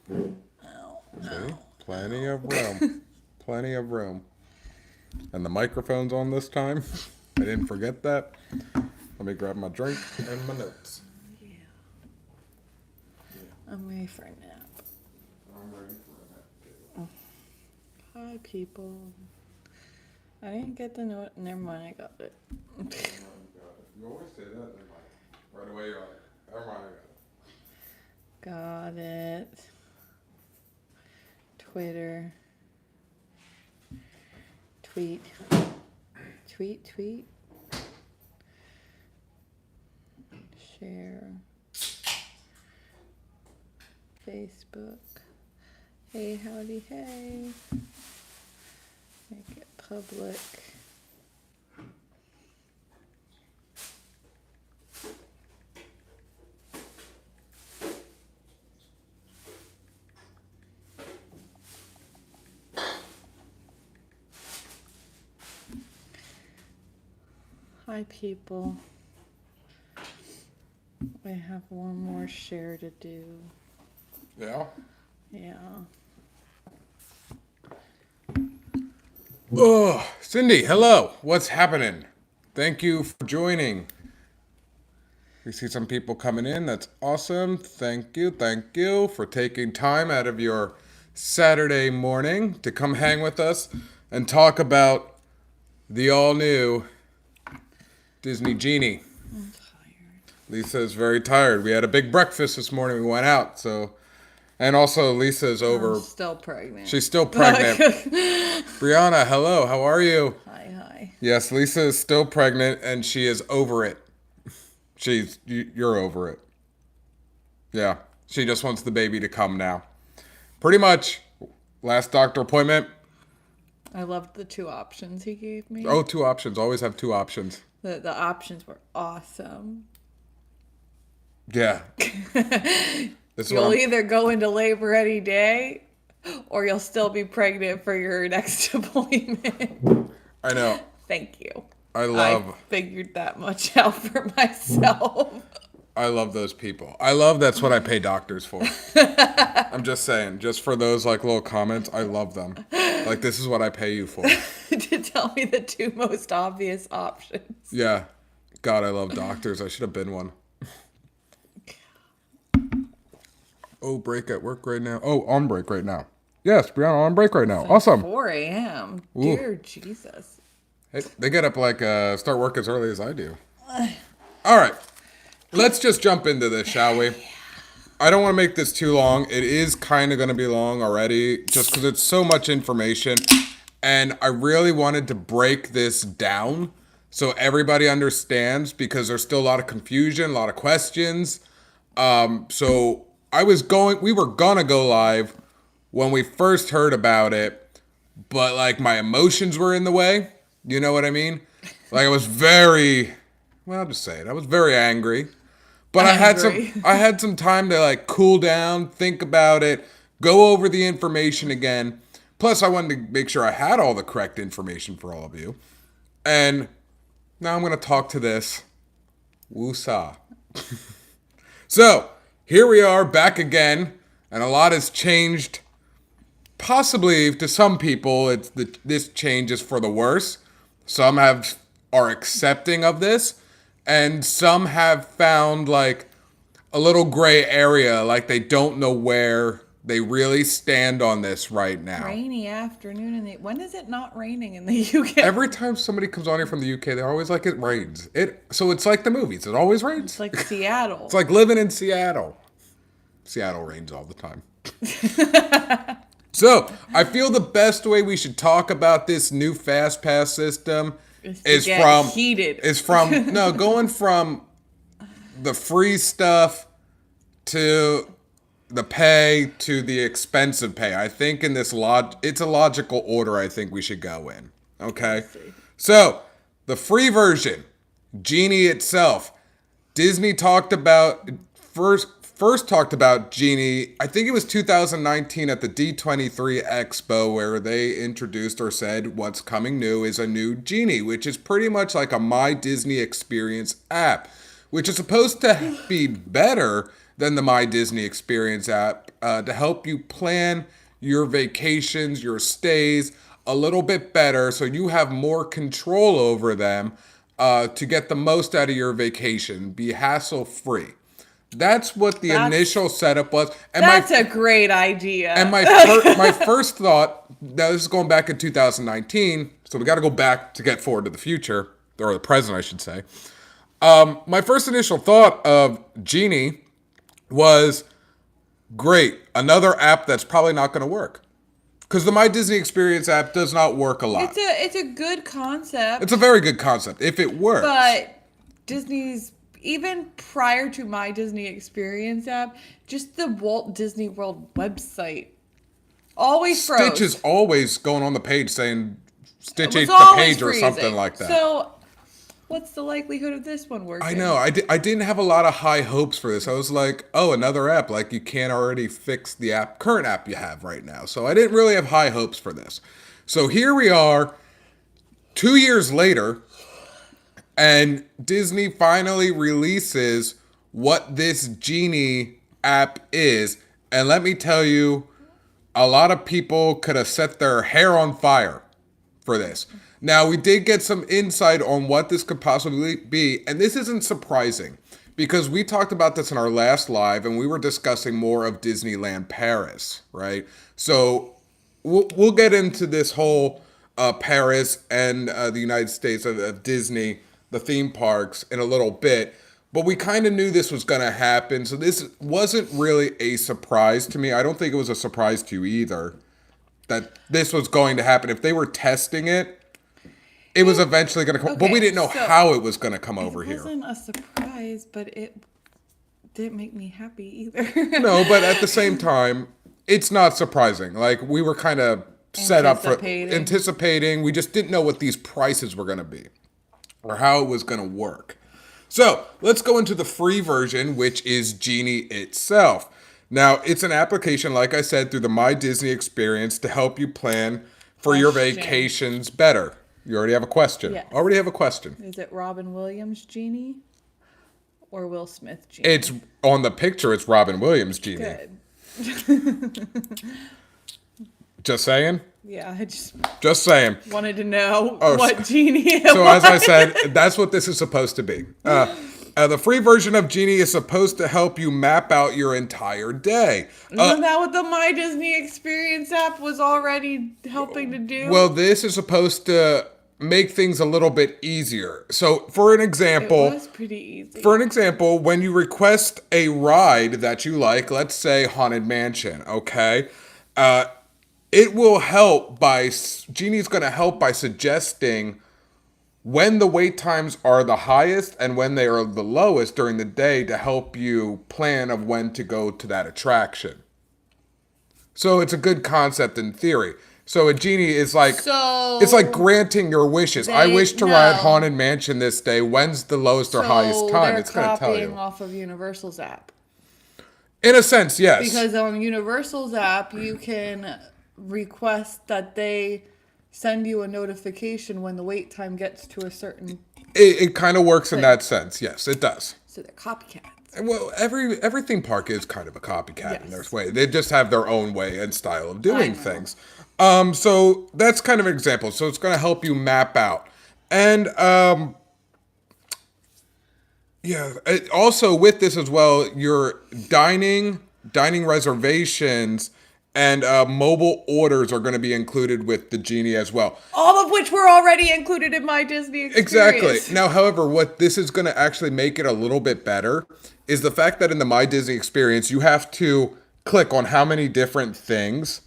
See? Plenty of room. Plenty of room. And the microphone's on this time. I didn't forget that. Let me grab my drink and my notes. Yeah. I'm ready for a nap. I'm ready for a nap too. Hi, people. I didn't get the note. Never mind, I got it. You always say that, and right away you're like, never mind, I got it. Got it. Twitter. Tweet. Share. Facebook. Hey, howdy, hey. Make it public. Hi, people. I have one more share to do. Yeah? Yeah. Oh, Cindy, hello. What's happening? Thank you for joining. We see some people coming in. That's awesome. Thank you for taking time out of your Saturday morning to come hang with us and talk about the all-new Disney Genie. I'm tired. Lisa's very tired. We had a big breakfast this morning. We went out, so... And also, Lisa's over... I'm still pregnant. She's still pregnant. Brianna, hello. How are you? Hi. Yes, Lisa is still pregnant, and she is over it. You're over it. Yeah, she just wants the baby to come now. Pretty much, last doctor appointment. I loved the 2 options he gave me. Oh, 2 options. Always have 2 options. The options were awesome. Yeah. You'll either go into labor any day, or you'll still be pregnant for your next appointment. I know. Thank you. I figured that much out for myself. I love those people. That's what I pay doctors for. I'm just saying, just for those like little comments, I love them. Like, this is what I pay you for. To tell me the 2 most obvious options. Yeah. God, I love doctors. I should have been one. Oh, break at work right now. Oh, on break right now. Yes, Brianna, on break right now. Awesome. 4 a.m. Dear Jesus. Hey, they get up start work as early as I do. All right. Let's just jump into this, shall we? I don't want to make this too long. It is kind of going to be long already, just because it's so much information. And I really wanted to break this down so everybody understands, because there's still a lot of confusion, a lot of questions. So we were going to go live when we first heard about it, but like my emotions were in the way. You know what I mean? Like, I was I'll just say it. I was very angry. But I had some time to like cool down, think about it, go over the information again. Plus, I wanted to make sure I had all the correct information for all of you. And now I'm going to talk to this. Woosah. So, here we are back again, and a lot has changed. Possibly to some people, this change is for the worse. Some are accepting of this. And some have found like a little gray area, like they don't know where they really stand on this right now. Rainy afternoon when is it not raining in the UK? Every time somebody comes on here from the UK, they're always like, it rains. So it's like the movies. It always rains. It's like Seattle. It's like living in Seattle. Seattle rains all the time. So I feel the best way we should talk about this new FASTPASS system going from the free stuff to the pay to the expensive pay. I think in this it's a logical order I think we should go in. Okay? So, the free version, Genie itself. Disney first talked about Genie, I think it was 2019 at the D23 Expo, where they introduced or said what's coming new is a new Genie, which is pretty much like a My Disney Experience app, which is supposed to be better than the My Disney Experience app to help you plan your vacations, your stays a little bit better so you have more control over them to get the most out of your vacation, be hassle-free. That's what the initial setup was. And that's a great idea. And my first thought, now this is going back in 2019, so we got to go back to get forward to the future, or the present, I should say. My first initial thought of Genie was, great, another app that's probably not going to work. Because the My Disney Experience app does not work a lot. It's a good concept. It's a very good concept, if it works. But Disney's, even prior to My Disney Experience app, just the Walt Disney World website always froze. Stitch is always going on the page saying Stitch ate the page or something like that. So what's the likelihood of this one working? I know. I didn't have a lot of high hopes for this. I was like, oh, another app. Like, you can't already fix the current app you have right now. So I didn't really have high hopes for this. So here we are, 2 years later, and Disney finally releases what this Genie app is. And let me tell you, a lot of people could have set their hair on fire for this. Now, we did get some insight on what this could possibly be, and this isn't surprising because we talked about this in our last live, and we were discussing more of Disneyland Paris, right? So we'll get into this whole Paris and the United States of Disney, the theme parks, in a little bit, but we kind of knew this was going to happen, so this wasn't really a surprise to me. I don't think it was a surprise to you either that this was going to happen. If they were testing it, it was eventually going to come, okay, but we didn't know how it was going to come over here. It wasn't a surprise, but it didn't make me happy either. No, but at the same time, it's not surprising. Like, we were kind of set up for anticipating. We just didn't know what these prices were going to be or how it was going to work. So let's go into the free version, which is Genie itself. Now, it's an application, like I said, through the My Disney Experience to help you plan for your vacations better. You already have a question. Yes. Already have a question. Is it Robin Williams Genie or Will Smith Genie? It's on the picture. It's Robin Williams Genie. Good. Just saying. Yeah, I just saying. Wanted to know what Genie it so was. As I said, that's what this is supposed to be. The free version of Genie is supposed to help you map out your entire day. Isn't that what the My Disney Experience app was already helping to do? Well, this is supposed to make things a little bit easier. So, for an example, it was pretty easy. For an example, when you request a ride that you like, let's say Haunted Mansion, okay? It will help Genie's going to help by suggesting when the wait times are the highest and when they are the lowest during the day to help you plan of when to go to that attraction. So it's a good concept in theory. So a Genie is like, it's like granting your wishes. I wish to ride Haunted Mansion this day. When's the lowest or highest time? It's going to tell you. They're copying off of Universal's app. In a sense, yes. Because on Universal's app, you can request that they send you a notification when the wait time gets to a certain... It kind of works in that sense. Yes, it does. So they're copycats. Well, every theme park is kind of a copycat in their way. They just have their own way and style of doing things. So that's kind of an example. So it's going to help you map out. And also with this as well, your dining reservations and mobile orders are going to be included with the Genie as well. All of which were already included in My Disney Experience. Exactly. Now, however, what this is going to actually make it a little bit better is the fact that in the My Disney Experience, you have to click on how many different things.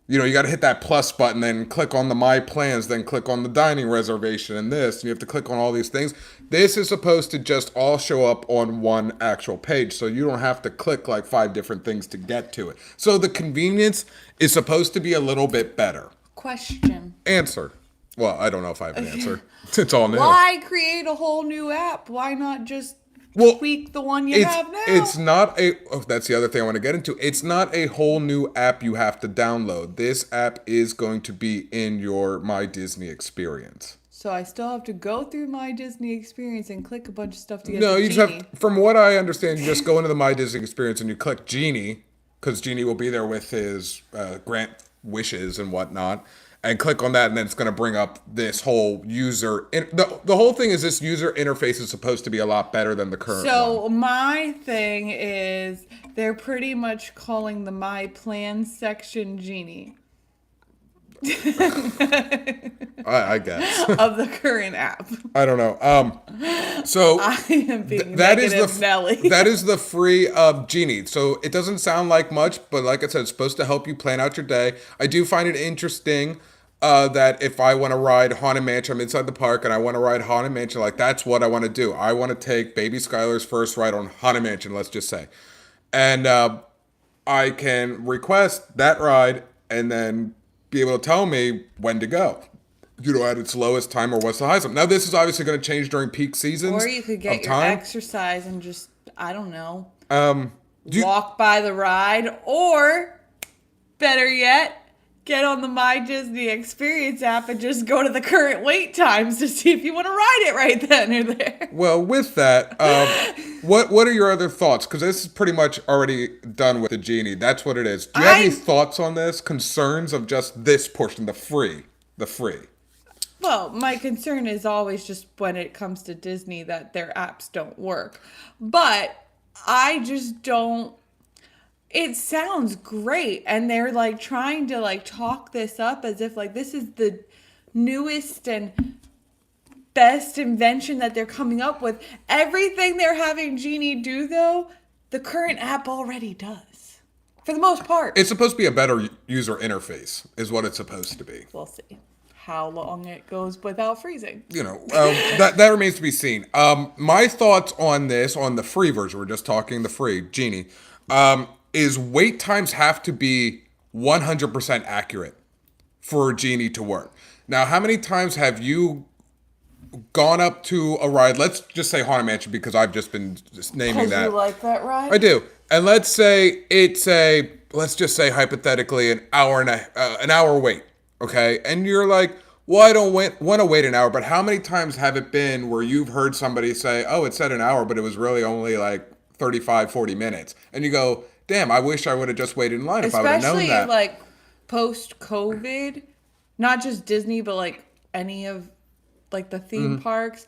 You know, you got to hit that plus button, then click on the My Plans, then click on the dining reservation and this. And you have to click on all these things. This is supposed to just all show up on one actual page. So you don't have to click like 5 different things to get to it. So the convenience is supposed to be a little bit better. Question. Answer. Well, I don't know if I have an answer. It's all new. Why create a whole new app? Why not just tweak the one you have now? It's not that's the other thing I want to get into. It's not a whole new app you have to download. This app is going to be in your My Disney Experience. So I still have to go through my Disney experience and click a bunch of stuff to get No, the you Genie. just have, from what I understand, you just go into the My Disney Experience and you click Genie, because Genie will be there with his grant wishes and whatnot, and click on that, and then it's going to bring up this whole user. The whole thing is this user interface is supposed to be a lot better than the current one. So my thing is they're pretty much calling the My Plans section Genie I guess. of the current app. I don't know. So I am being that is negative the Nelly. that is the free Genie. So it doesn't sound like much, but like I said, it's supposed to help you plan out your day. I do find it interesting that if I want to ride Haunted Mansion, I'm inside the park and I want to ride Haunted Mansion, like that's what I want to do. I want to take baby Skyler's first ride on Haunted Mansion, let's just say. And I can request that ride and then be able to tell me when to go. At its lowest time or what's the highest time. Now, this is obviously going to change during peak seasons. Or you could get your exercise and just, I don't know, walk by the ride. Or, better yet, get on the My Disney Experience app and just go to the current wait times to see if you want to ride it right then or there. Well, with that, what are your other thoughts? Because this is pretty much already done with the Genie. That's what it is. Do you have any thoughts on this? Concerns of just this portion, the free? Well, my concern is always just when it comes to Disney that their apps don't work. But I just don't. It sounds great. And they're like trying to like talk this up as if like this is the newest and best invention that they're coming up with. Everything they're having Genie do, though, the current app already does. For the most part. It's supposed to be a better user interface, is what it's supposed to be. We'll see how long it goes without freezing. That remains to be seen. My thoughts on this, on the free version, we're just talking the free Genie, is wait times have to be 100% accurate for Genie to work. Now, how many times have you gone up to a ride? Let's just say Haunted Mansion, because I've just been naming that. You like that ride? I do. And let's say it's let's just say hypothetically an hour wait. Okay. And you're like, well, I don't want to wait an hour, but how many times have it been where you've heard somebody say, oh, it said an hour, but it was really only like 35, 40 minutes. And you go, damn, I wish I would have just waited in line if I would have known that. Especially like post-COVID, not just Disney, but like any of like the theme parks.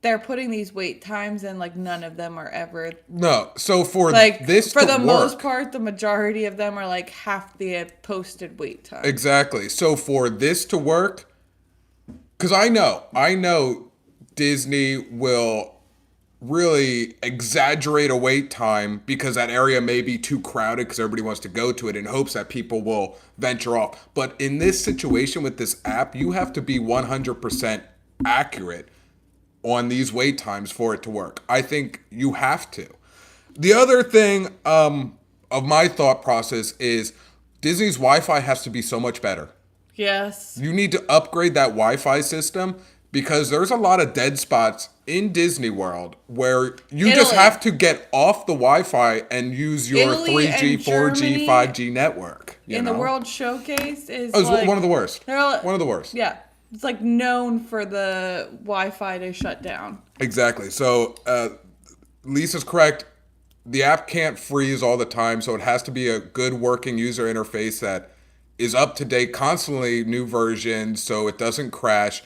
They're putting these wait times and like none of them are ever. No. So for like, this for to the work, most part, the majority of them are like half the posted wait time. Exactly. So for this to work, because I know Disney will really exaggerate a wait time because that area may be too crowded because everybody wants to go to it in hopes that people will venture off. But in this situation with this app, you have to be 100% accurate on these wait times for it to work. I think you have to. The other thing of my thought process is Disney's Wi-Fi has to be so much better. Yes. You need to upgrade that Wi-Fi system because there's a lot of dead spots in Disney World where you just have to get off the Wi-Fi and use your 3G, 4G, 5G network. The World Showcase is like, one of the worst. One of the worst. Yeah. It's like known for the Wi-Fi to shut down. Exactly. So Lisa's correct. The app can't freeze all the time, so it has to be a good working user interface that is up to date, constantly new versions, so it doesn't crash.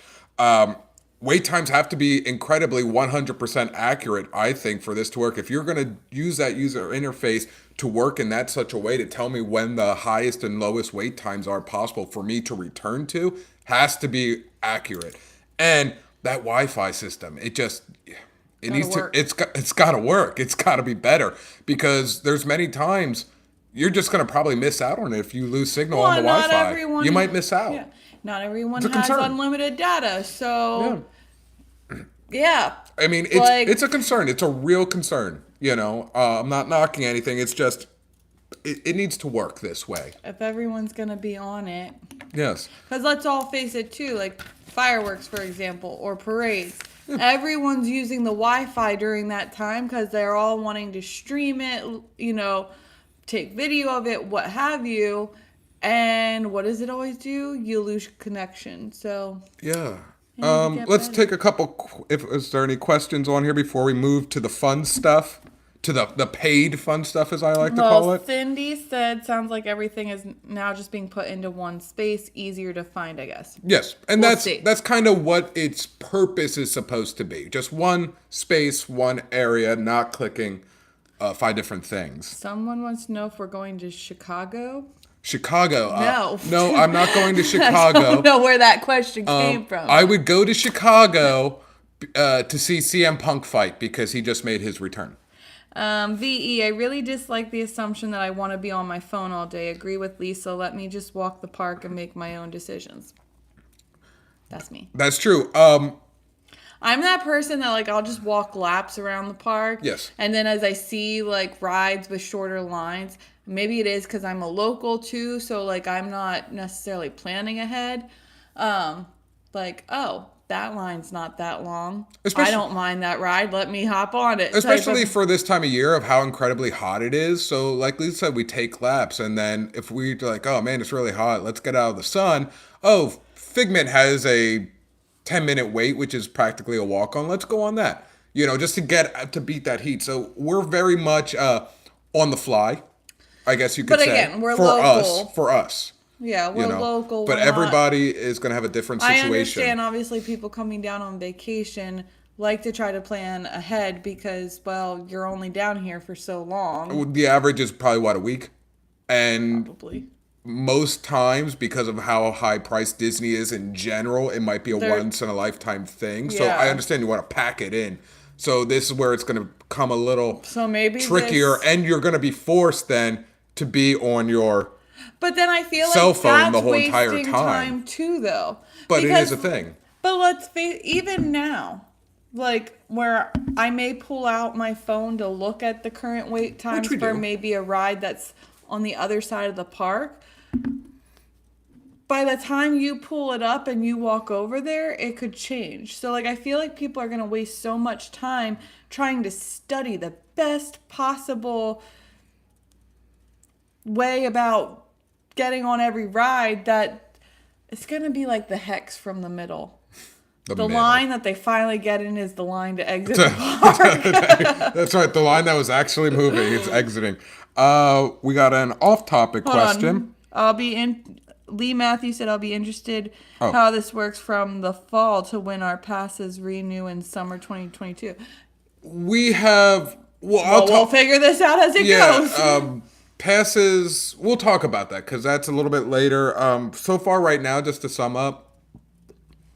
Wait times have to be incredibly 100% accurate, I think, for this to work. If you're going to use that user interface to work in that such a way to tell me when the highest and lowest wait times are possible for me to return to, has to be accurate. And that Wi-Fi system, it's got to work. It's got to be better because there's many times you're just going to probably miss out on it if you lose signal on the Wi-Fi. You might miss out. Yeah. Not everyone has unlimited data, so yeah. I mean, it's a concern. It's a real concern. I'm not knocking anything. It's just it needs to work this way. If everyone's gonna be on it, yes. Because let's all face it too. Like fireworks, for example, or parades. Yeah. Everyone's using the Wi-Fi during that time because they're all wanting to stream it. Take video of it, what have you. And what does it always do? You lose connection. So yeah, Let's take a couple. Is there any questions on here before we move to the fun stuff, to the paid fun stuff, as I like to call it? Cindy said, "Sounds like everything is now just being put into one space, easier to find, I guess." Yes, and We'll see. that's kind of what its purpose is supposed to be. Just one space, one area, not clicking 5 different things. Someone wants to know if we're going to Chicago. Chicago. No. No, I'm not going to I Chicago. don't know where that question came from. I would go to Chicago to see CM Punk fight because he just made his return. VE, I really dislike the assumption that I want to be on my phone all day. Agree with Lisa. Let me just walk the park and make my own decisions. That's me. That's true. I'm that person that, like, I'll just walk laps around the park. Yes. And then as I see, like, rides with shorter lines, maybe it is because I'm a local, too, so, like, I'm not necessarily planning ahead. Like, oh, that line's not that long. I don't mind that ride. Let me hop on it. Especially for this time of year of how incredibly hot it is. So, like Lisa said, we take laps, and then if we're like, oh, man, it's really hot, let's get out of the sun. Oh, Figment has a 10-minute wait, which is practically a walk-on. Let's go on that, just to beat that heat. So we're very much on the fly, I guess you could say. But again, we're for local. For us. Yeah, we're local. But everybody is going to have a different situation. I understand, obviously, people coming down on vacation like to try to plan ahead because, well, you're only down here for so long. The average is probably, a week? And Probably. Most times, because of how high priced Disney is in general, it might be a once-in-a-lifetime thing. So I understand you want to pack it in. So this is where it's going to come a little trickier. And you're going to be forced then to be on your But then I feel cell like phone that's the whole wasting entire time too, though. But it is a thing. But let's face, even now, like where I may pull out my phone to look at the current wait times for maybe a ride that's on the other side of the park. By the time you pull it up and you walk over there, it could change. So, like, I feel like people are going to waste so much time trying to study the best possible way about getting on every ride that it's going to be like the hex from the middle. The line that they finally get in is the line to exit the park. That's right. The line that was actually moving. It's exiting. We got an off-topic question. Lee Matthews said, I'll be interested how this works from the fall to when our passes renew in summer 2022. We have... we'll figure this out as it goes. Passes, we'll talk about that because that's a little bit later. So far right now, just to sum up,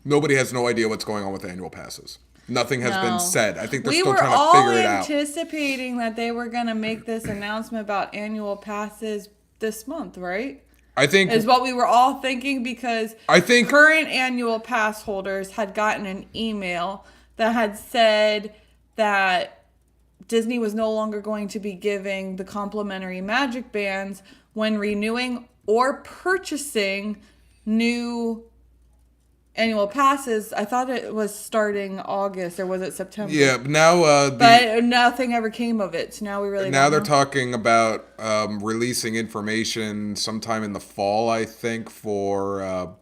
nobody has no idea what's going on with annual passes. Nothing has been said. I think they're still trying to figure it out. We were all anticipating that they were going to make this announcement about annual passes this month, right? I think is what we were all thinking because current annual pass holders had gotten an email that had said that Disney was no longer going to be giving the complimentary magic bands when renewing or purchasing new annual passes. I thought it was starting August, or was it September? Yeah, now but nothing ever came of it. So now we really they're talking about releasing information sometime in the fall, I think, for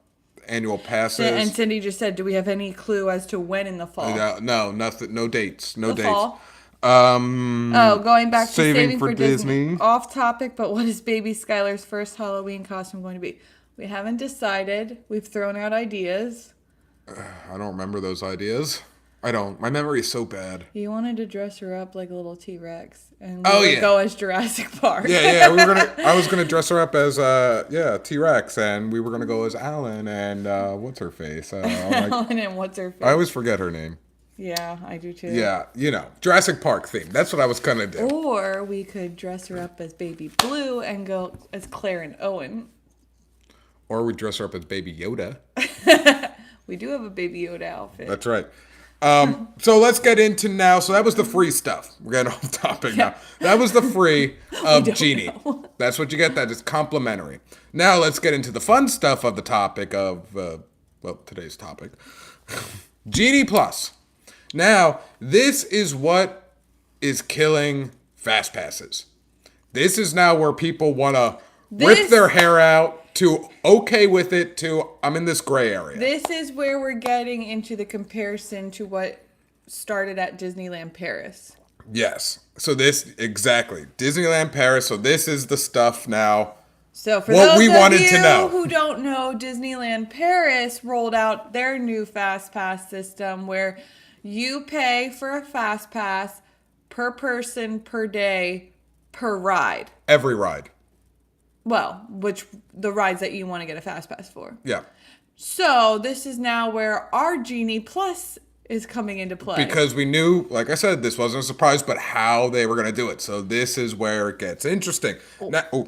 annual passes. And Cindy just said, "Do we have any clue as to when in the fall?" No, nothing. No dates. No dates. Fall? Going back to saving for Disney. Off topic, but what is baby Skyler's first Halloween costume going to be? We haven't decided. We've thrown out ideas. I don't remember those ideas. I don't. My memory is so bad. You wanted to dress her up like a little T-Rex, and we would go as Jurassic Park. Yeah. I was gonna dress her up as T-Rex, and we were gonna go as Alan and what's her face? Alan and what's her face? I always forget her name. Yeah, I do too. Yeah, Jurassic Park theme. That's what I was gonna do. Or we could dress her up as Baby Blue and go as Claire and Owen. Or we dress her up as Baby Yoda. We do have a Baby Yoda outfit. That's right. So let's get into now. So that was the free stuff. We're getting off topic now. That was the free of Genie. That's what you get. That is complimentary. Now let's get into the fun stuff of the topic of, today's topic. Genie Plus. Now, this is what is killing FastPasses. This is now where people want to rip their hair out, to okay with it to I'm in this gray area. This is where we're getting into the comparison to what started at Disneyland Paris. Yes. So this, exactly. Disneyland Paris. So this is the stuff now. So for What those we of wanted you to know. who don't know, Disneyland Paris rolled out their new FastPass system where you pay for a FastPass per person, per day, per ride. Every ride. Well, which the rides that you want to get a FastPass for. Yeah. So this is now where our Genie Plus is coming into play. Because we knew, like I said, this wasn't a surprise, but how they were going to do it. So this is where it gets interesting.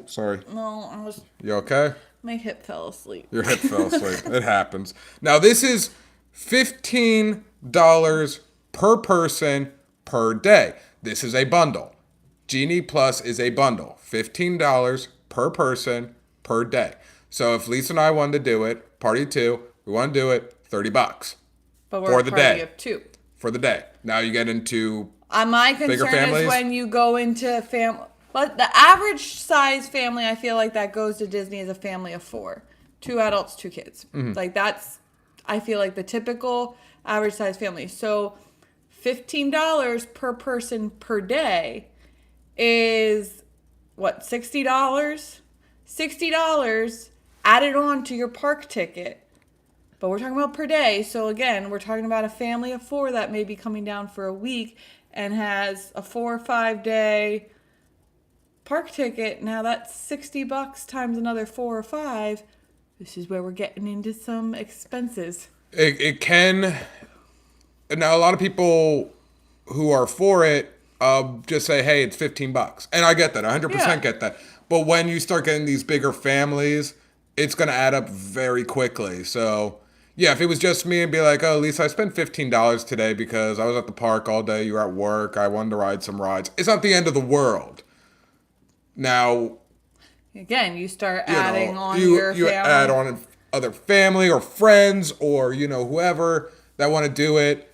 Sorry. No, You okay? my hip fell asleep. Your hip fell asleep. It happens. Now, this is $15 per person per day. This is a bundle. Genie Plus is a bundle. $15 per person per day. So if Lisa and I wanted to do it, party two, we want to do it, $30. But we're for a the party day. of two. For the day. Now you get into My bigger concern families? is when you go into but the average size family, I feel like that goes to Disney is a family of 4. 2 adults, 2 kids. Mm-hmm. Like that's, I feel like the typical average size family. So $15 per person per day is what, $60? $60 added on to your park ticket. But we're talking about per day. So again, we're talking about a family of 4 that may be coming down for a week and has a 4 or 5 day park ticket. Now that's $60 times another 4 or 5. This is where we're getting into some expenses. it can. Now a lot of people who are for it just say, hey, it's $15. And I get that. 100% get that. But when you start getting these bigger families, it's going to add up very quickly. So yeah, if it was just me and be like, oh, Lisa, I spent $15 today because I was at the park all day. You were at work. I wanted to ride some rides. It's not the end of the world. Now, again, you start adding on you your family. add on other family or friends or, whoever that want to do it.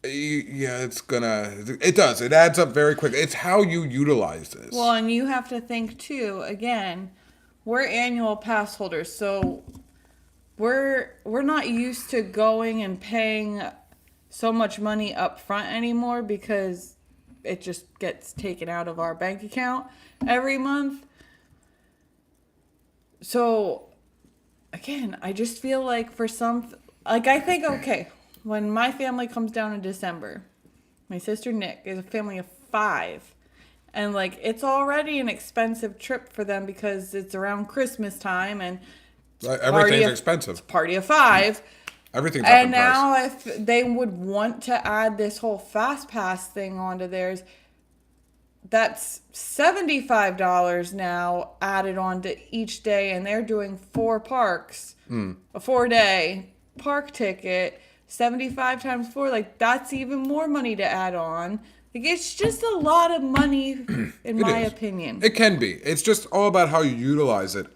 Yeah, it does. It adds up very quickly. It's how you utilize this. Well, and you have to think too, again, we're annual pass holders, so we're not used to going and paying so much money up front anymore because it just gets taken out of our bank account every month. So again, I just feel like I think, okay, when my family comes down in December, my sister Nick is a family of 5. And it's already an expensive trip for them because it's around Christmas time and everything's expensive. It's a party of 5. Everything's up And in now price. if they would want to add this whole FastPass thing onto theirs, that's $75 now added on to each day. And they're doing 4 parks, a 4-day park ticket, 75 times 4. That's even more money to add on. It's just a lot of money, in my opinion. It can be. It's just all about how you utilize it.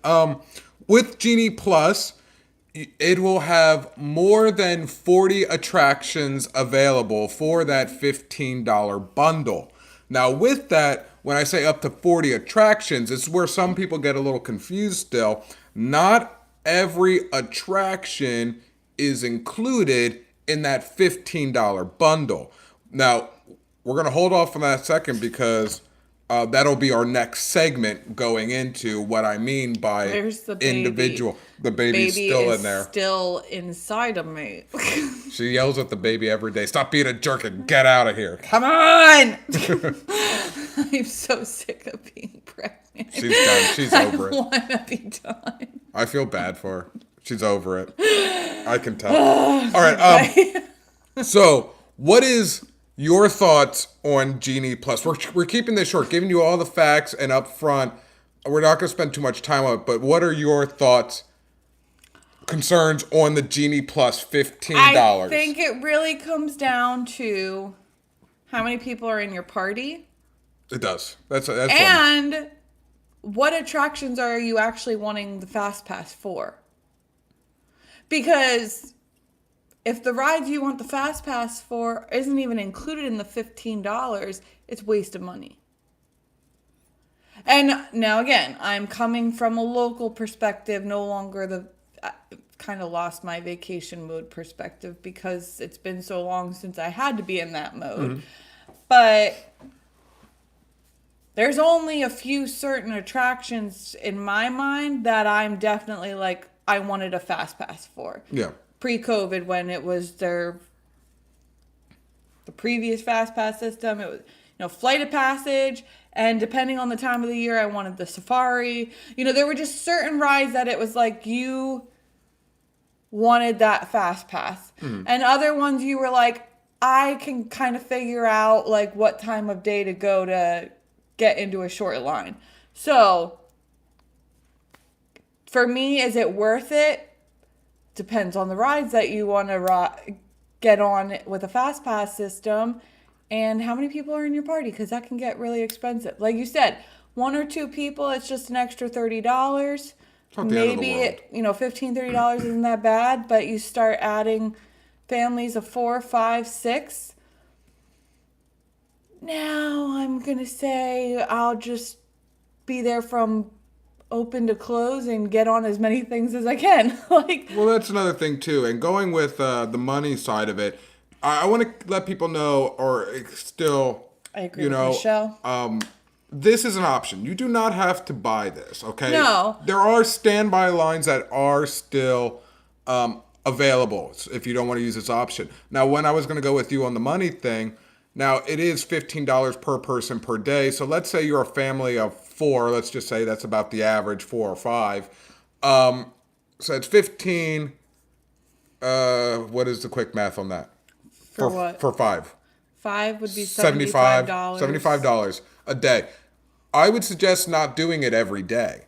With Genie Plus, it will have more than 40 attractions available for that $15 bundle. Now, with that, when I say up to 40 attractions, it's where some people get a little confused still. Not every attraction is included in that $15 bundle. Now, we're going to hold off on that second because that'll be our next segment going into what I mean by individual. The baby's still in there. Still inside of me. She yells at the baby every day, stop being a jerk and get out of here. Come on! I'm so sick of being pregnant. She's done. She's over it. I want to be done. I feel bad for her. She's over it. I can tell. All right. So, what is your thoughts on Genie Plus? We're keeping this short, giving you all the facts and up front. We're not going to spend too much time on it, but what are your thoughts, concerns on the Genie Plus $15? I think it really comes down to how many people are in your party. It does. That's and what attractions are you actually wanting the FastPass for? Because if the rides you want the FastPass for isn't even included in the $15, it's waste of money. And now again, I'm coming from a local perspective, no longer I kind of lost my vacation mode perspective because it's been so long since I had to be in that mode. But there's only a few certain attractions in my mind that I'm definitely like, I wanted a FASTPASS for. Yeah. Pre-COVID, when it was the previous FASTPASS system, it was, Flight of Passage, and depending on the time of the year, I wanted the Safari. There were just certain rides that it was like you wanted that FASTPASS. And other ones you were like, I can kind of figure out like what time of day to go to get into a short line. So for me, is it worth it? Depends on the rides that you want to get on with a FastPass system and how many people are in your party, because that can get really expensive. Like you said, 1 or 2 people, it's just an extra $30. Maybe $15, $30 isn't that bad, but you start adding families of 4, 5, 6. Now I'm going to say I'll just be there from open to close and get on as many things as I can. Well, that's another thing too. And going with the money side of it, I want to let people know, or still, I agree with Michelle. This is an option. You do not have to buy this, okay? No. There are standby lines that are still available if you don't want to use this option. Now, when I was going to go with you on the money thing, now it is $15 per person per day. So let's say you're a family of 4. Let's just say that's about the average, 4 or 5. So it's 15. What is the quick math on that? For what? For 5. 5 would be $75. $75 a day. I would suggest not doing it every day.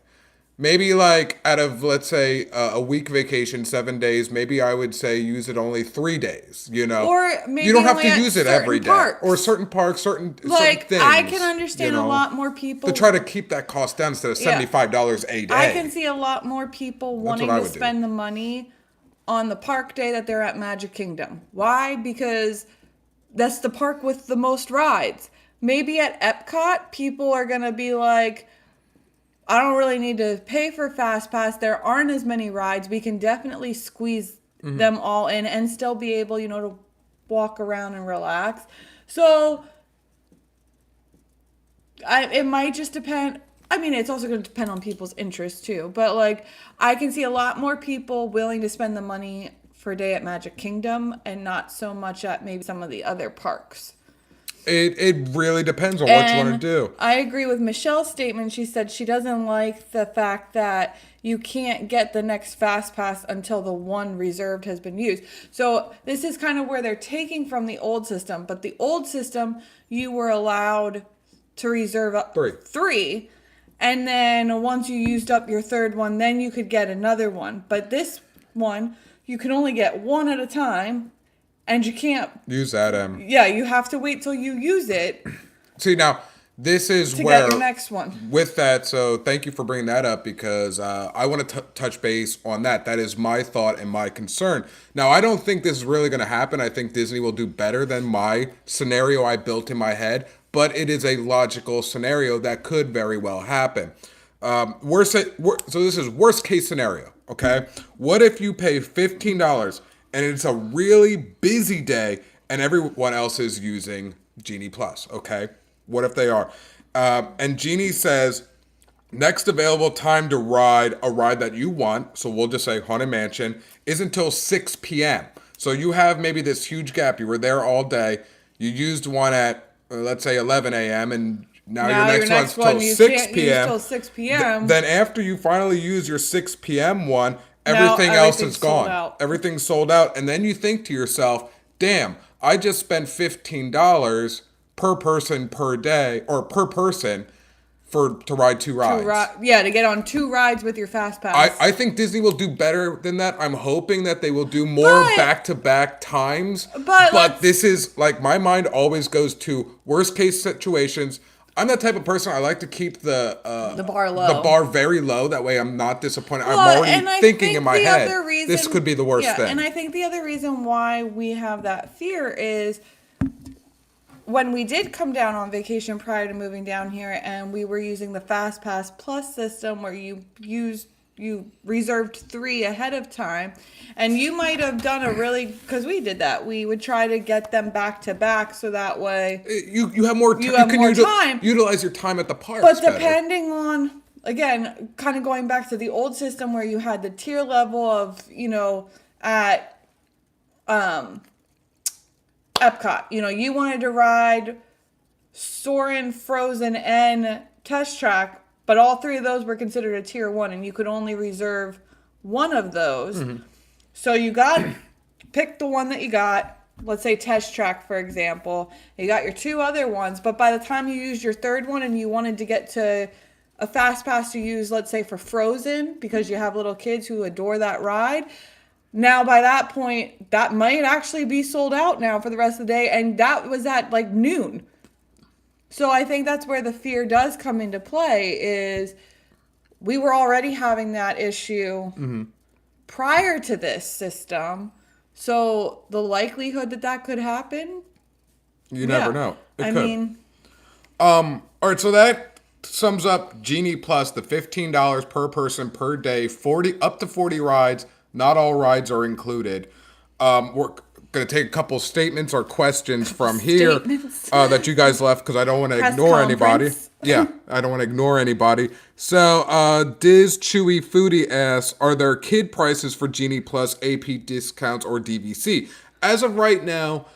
Maybe like out of, let's say, a week vacation, 7 days, maybe I would say use it only 3 days, Or maybe you don't have only to at use it every day. parks. Or certain parks, certain things. I can understand a lot more people. To try to keep that cost down instead of $75 a day. I can see a lot more people wanting to spend the money on the park day that they're at Magic Kingdom. Why? Because that's the park with the most rides. Maybe at Epcot, people are going to be like, I don't really need to pay for FastPass. There aren't as many rides. We can definitely squeeze them all in and still be able, to walk around and relax. So it might just depend. I mean, it's also going to depend on people's interests too. But like, I can see a lot more people willing to spend the money for a day at Magic Kingdom and not so much at maybe some of the other parks. It really depends on what you want to do. I agree with Michelle's statement. She said she doesn't like the fact that you can't get the next FastPass until the one reserved has been used. So this is kind of where they're taking from the old system. But the old system, you were allowed to reserve 3. And then once you used up your 3rd one, then you could get another one. But this one, you can only get 1 at a time. And you can't use that. Yeah, you have to wait till you use it. See, now this is to where get your next one. With that, so thank you for bringing that up, because I want to touch base on that. That is my thought and my concern. Now, I don't think this is really going to happen. I think Disney will do better than my scenario I built in my head, but it is a logical scenario that could very well happen. So this is worst case scenario. Okay, what if you pay $15? And it's a really busy day, and everyone else is using Genie Plus, okay? What if they are? And Genie says, next available time to ride a ride that you want, so we'll just say Haunted Mansion, is until 6 p.m. So you have maybe this huge gap. You were there all day. You used one at, let's say, 11 a.m., and now your next one's till 6 p.m. Till 6 p.m. Then after you finally use your 6 p.m. one, everything else is gone. Everything's sold out. And then you think to yourself, damn, I just spent $15 per person per day, or per person to ride 2 rides. To get on 2 rides with your FastPass. I think Disney will do better than that. I'm hoping that they will do more back-to-back times. But this is, like, my mind always goes to worst case situations. I'm that type of person. I like to keep the bar low. The bar very low. That way I'm not disappointed. I'm already thinking in my head, this could be the worst thing. And I think the other reason why we have that fear is when we did come down on vacation prior to moving down here, and we were using the FastPass Plus system where you reserved 3 ahead of time, and you might have done because we did that. We would try to get them back to back so that way You have more. you have more time. Utilize your time at the parks. But better. depending on, again, kind of going back to the old system where you had the tier level of, at Epcot, you wanted to ride Soarin', Frozen, and Test Track, but all 3 of those were considered a tier 1, and you could only reserve one of those. Mm-hmm. So you pick the one that you got. Let's say Test Track, for example. You got your 2 other ones, but by the time you used your 3rd one and you wanted to get to a fast pass to use, let's say for Frozen, because you have little kids who adore that ride, now by that point, that might actually be sold out now for the rest of the day, and that was at like noon. So I think that's where the fear does come into play, is we were already having that issue prior to this system. So the likelihood that could happen, you never know. I mean, all right. So that sums up Genie Plus, the $15 per person per day, up to 40 rides. Not all rides are included. We're going to take a couple statements or questions from here that you guys left because I don't want to ignore anybody. Yeah, I don't want to ignore anybody. So, Diz Chewy Foodie asks, are there kid prices for Genie Plus, AP discounts, or DVC? As of right now,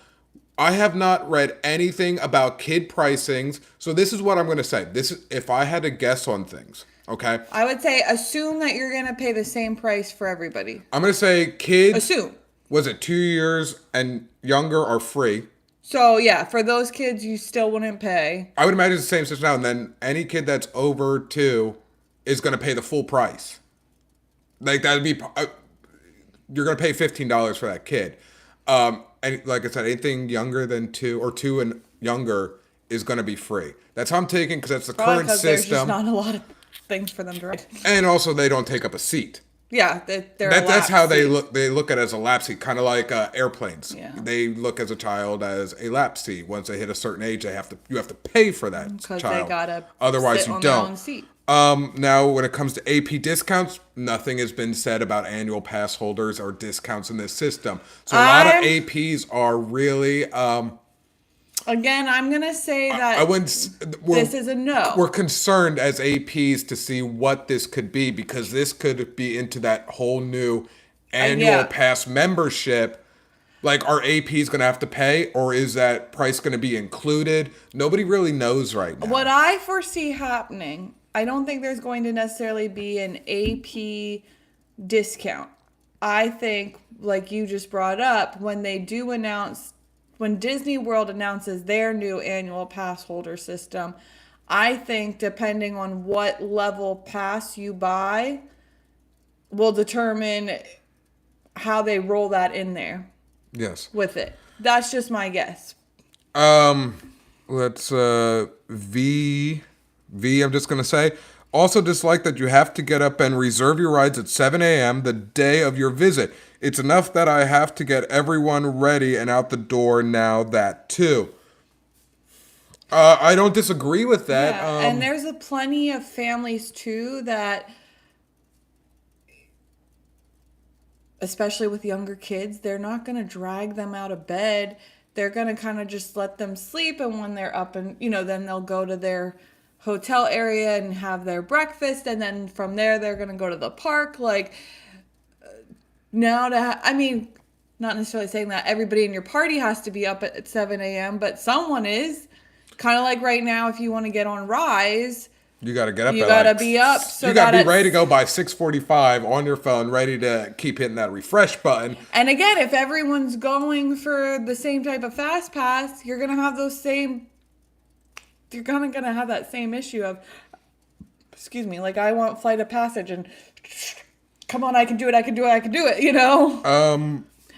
I have not read anything about kid pricings. So this is what I'm going to say. This is if I had to guess on things. Okay. I would say assume that you're going to pay the same price for everybody. I'm going to say kids. Assume. Was it 2 years and younger are free? So, yeah, for those kids, you still wouldn't pay. I would imagine it's the same system now. And then any kid that's over 2 is going to pay the full price. Like, that would be... you're going to pay $15 for that kid. And like I said, anything younger than 2 or 2 and younger is going to be free. That's how I'm taking because that's the current system. There's just not a lot of things for them to ride. And also, they don't take up a seat. Yeah, that's how they look. They look at it as a lap seat, kind of like airplanes. Yeah. They look as a child as a lap seat. Once they hit a certain age, you have to pay for that because child. They gotta otherwise sit you on don't. Their own seat. Now, when it comes to AP discounts, nothing has been said about annual pass holders or discounts in this system. So a lot of APs are really. Again, I'm going to say that this is a no. We're concerned as APs to see what this could be because this could be into that whole new annual pass membership. Like, are APs going to have to pay or is that price going to be included? Nobody really knows right now. What I foresee happening, I don't think there's going to necessarily be an AP discount. I think, like you just brought up, when Disney World announces their new annual pass holder system, I think depending on what level pass you buy will determine how they roll that in there. Yes. With it. That's just my guess. Let's V I'm just going to say. Also dislike that you have to get up and reserve your rides at 7 a.m. the day of your visit. It's enough that I have to get everyone ready and out the door now that too. I don't disagree with that. Yeah, and there's plenty of families too that, especially with younger kids, they're not going to drag them out of bed. They're going to kind of just let them sleep. And when they're up and, then they'll go to their hotel area and have their breakfast. And then from there, they're going to go to the park. Like, not necessarily saying that everybody in your party has to be up at 7 a.m., but someone is. Kind of like right now, if you want to get on Rise, you got to get up. You got to be up. So you got to be ready to go by 6:45 on your phone, ready to keep hitting that refresh button. And again, if everyone's going for the same type of fast pass, you're gonna have gonna have that same issue of, like I want Flight of Passage and come on, I can do it.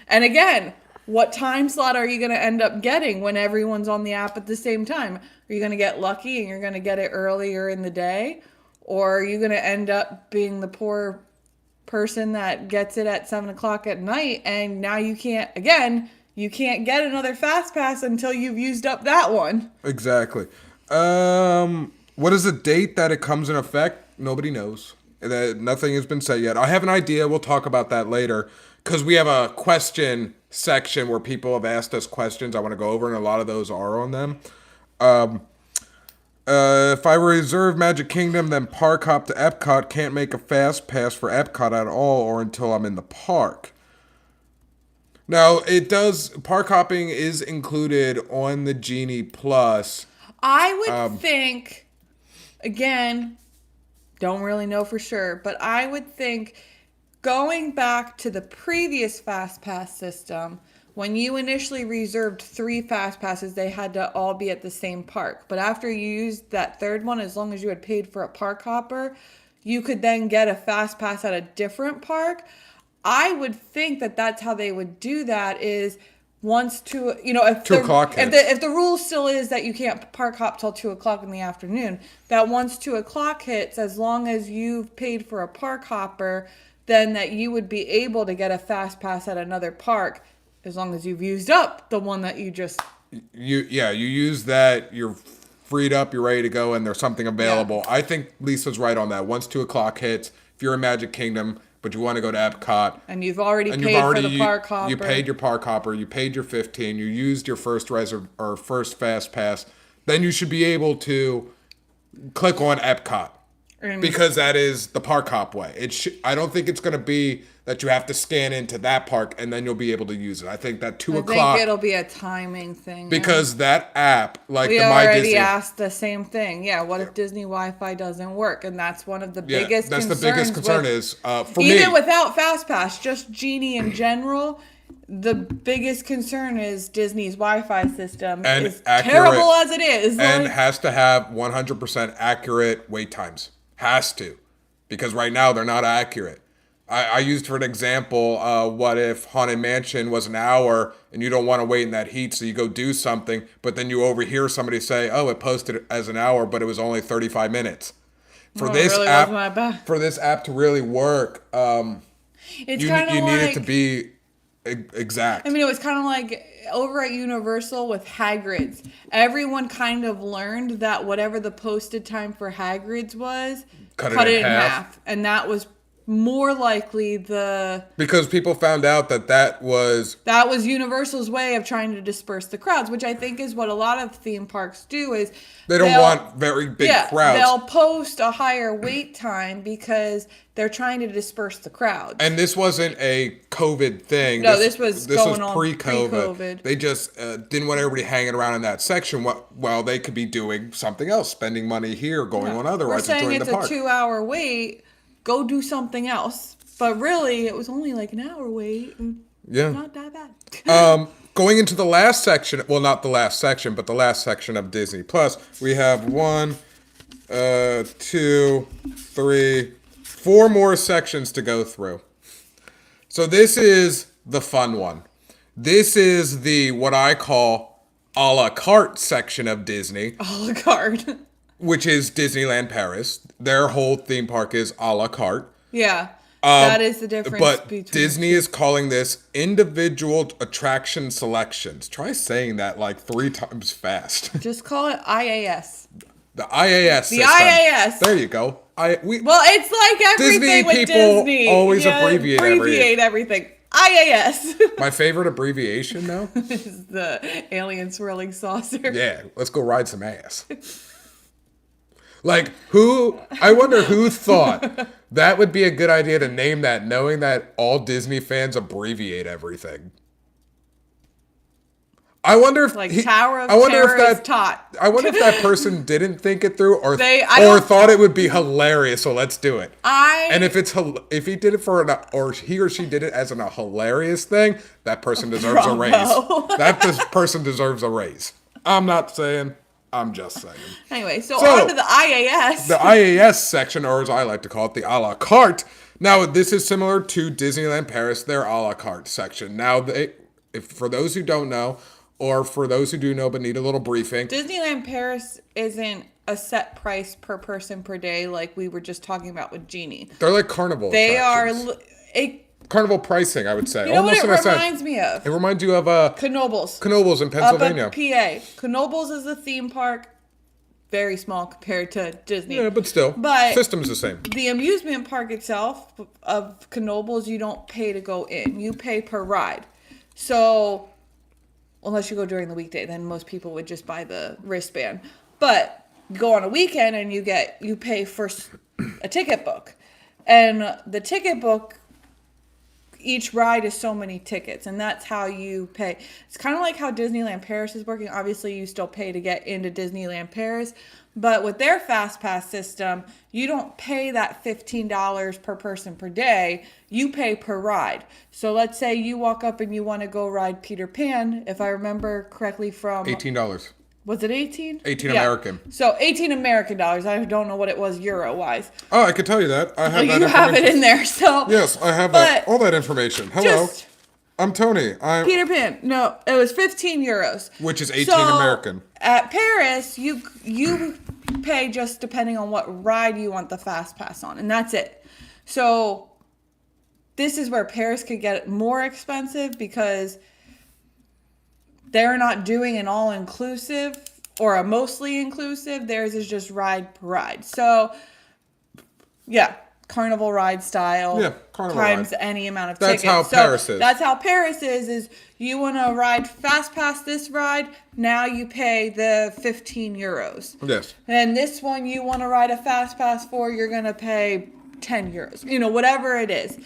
And again, what time slot are you going to end up getting when everyone's on the app at the same time? Are you going to get lucky and you're going to get it earlier in the day? Or are you going to end up being the poor person that gets it at 7 o'clock at night and now you can't, again, you can't get another FastPass until you've used up that one. Exactly. What is the date that it comes in effect? Nobody knows. Nothing has been said yet. I have an idea. We'll talk about that later because we have a question section where people have asked us questions I want to go over, and a lot of those are on them. If I reserve Magic Kingdom, then park hop to Epcot, can't make a fast pass for Epcot at all or until I'm in the park. Now, park hopping is included on the Genie Plus. I would think, again, don't really know for sure, but I would think going back to the previous FastPass system, when you initially reserved 3 FastPasses, they had to all be at the same park. But after you used that third one, as long as you had paid for a park hopper, you could then get a FastPass at a different park. I would think that that's how they would do that is once if 2 o'clock hits. If the rule still is that you can't park hop till 2 o'clock in the afternoon, that once 2 o'clock hits, as long as you've paid for a park hopper, then that you would be able to get a FastPass at another park as long as you've used up the one that you just... You use that, you're freed up, you're ready to go, and there's something available. Yeah. I think Lisa's right on that. Once 2 o'clock hits, if you're in Magic Kingdom, but you want to go to Epcot... And you've already paid for the park hopper. You paid your park hopper, you paid your $15, you used your first Fast Pass, then you should be able to click on Epcot. Because that is the park hop way. I don't think it's going to be that you have to scan into that park and then you'll be able to use it. I think that 2 o'clock... I think it'll be a timing thing. Because that app, like we the My Disney... We already asked the same thing. Yeah, what if Disney Wi-Fi doesn't work? And that's one of the biggest concerns. That's the biggest concern is, for me... Even without FastPass, just Genie in general... The biggest concern is Disney's Wi-Fi system is terrible as it is. And has to have 100% accurate wait times. Has to. Because right now they're not accurate. I used for an example, what if Haunted Mansion was an hour and you don't want to wait in that heat, so you go do something, but then you overhear somebody say, oh, it posted as an hour, but it was only 35 minutes. For this app to really work, you need it to be exact. I mean, it was kind of like over at Universal with Hagrid's. Everyone kind of learned that whatever the posted time for Hagrid's was, cut it in half. And that was more likely because people found out that was Universal's way of trying to disperse the crowds, which I think is what a lot of theme parks do is they don't want very big crowds. They'll post a higher wait time because they're trying to disperse the crowds. And this wasn't a COVID thing. No, this was pre-COVID. They just didn't want everybody hanging around in that section while they could be doing something else, spending money here, going on otherwise, enjoying the park. We're saying it's a 2-hour wait. Go do something else. But really, it was only like an hour wait. Yeah. Not that bad. Going into the last section, well, not the last section, but the last section of Disney Plus, we have 1, 2, 3, 4 more sections to go through. So this is the fun one. This is the, what I call, a la carte section of Disney. A la carte. Which is Disneyland Paris. Their whole theme park is a la carte. Yeah, that is the difference. But Disney is calling this individual attraction selections. Try saying that like 3 times fast. Just call it IAS. The IAS system. IAS. There you go. It's like everything with Disney. Always abbreviate everything. IAS. My favorite abbreviation, though, is the alien swirling saucer. Yeah, let's go ride some ass. I wonder who thought that would be a good idea to name that, knowing that all Disney fans abbreviate everything. I wonder if Tower of Terror is taught. I wonder if that person didn't think it through or thought it would be hilarious, so let's do it. And if he did it or he or she did it as a hilarious thing, that person deserves a raise. That person deserves a raise. I'm not saying. I'm just saying. Anyway, so on to the IAS. The IAS section, or as I like to call it, the a la carte. Now, this is similar to Disneyland Paris, their a la carte section. Now, for those who don't know, or for those who do know but need a little briefing. Disneyland Paris isn't a set price per person per day like we were just talking about with Genie. They're like carnival attractions. carnival pricing, I would say. You know what Almost it in a sense. reminds me of? It reminds you of Knoebels. Knoebels in Pennsylvania. Up in PA. Knoebels is a theme park. Very small compared to Disney. Yeah, but still. But system is the same. The amusement park itself of Knoebels, you don't pay to go in. You pay per ride. So, unless you go during the weekday, then most people would just buy the wristband. But you go on a weekend and you pay for a ticket book. And the ticket book, each ride is so many tickets, and that's how you pay. It's kind of like how Disneyland Paris is working. Obviously, you still pay to get into Disneyland Paris, but with their FastPass system, you don't pay that $15 per person per day. You pay per ride. So let's say you walk up and you want to go ride Peter Pan, if I remember correctly from... $18. Was it 18? 18 American. So 18 American dollars. I don't know what it was euro-wise. Oh, I could tell you that. I have that You have it in there, so... Yes, I have all that information. Hello. I'm Tony. Peter Pan. No, it was 15 euros. Which is 18 American. At Paris, you pay just depending on what ride you want the FastPass on, and that's it. So this is where Paris could get more expensive because they're not doing an all-inclusive or a mostly inclusive. Theirs is just ride per ride. So, yeah, carnival ride style. Yeah, carnival times ride. Any amount of that's tickets. How Paris is. That's how Paris is you want to ride FastPass this ride, now you pay the 15 euros. Yes. And this one you want to ride a FastPass for, you're going to pay 10 euros. You know, whatever it is.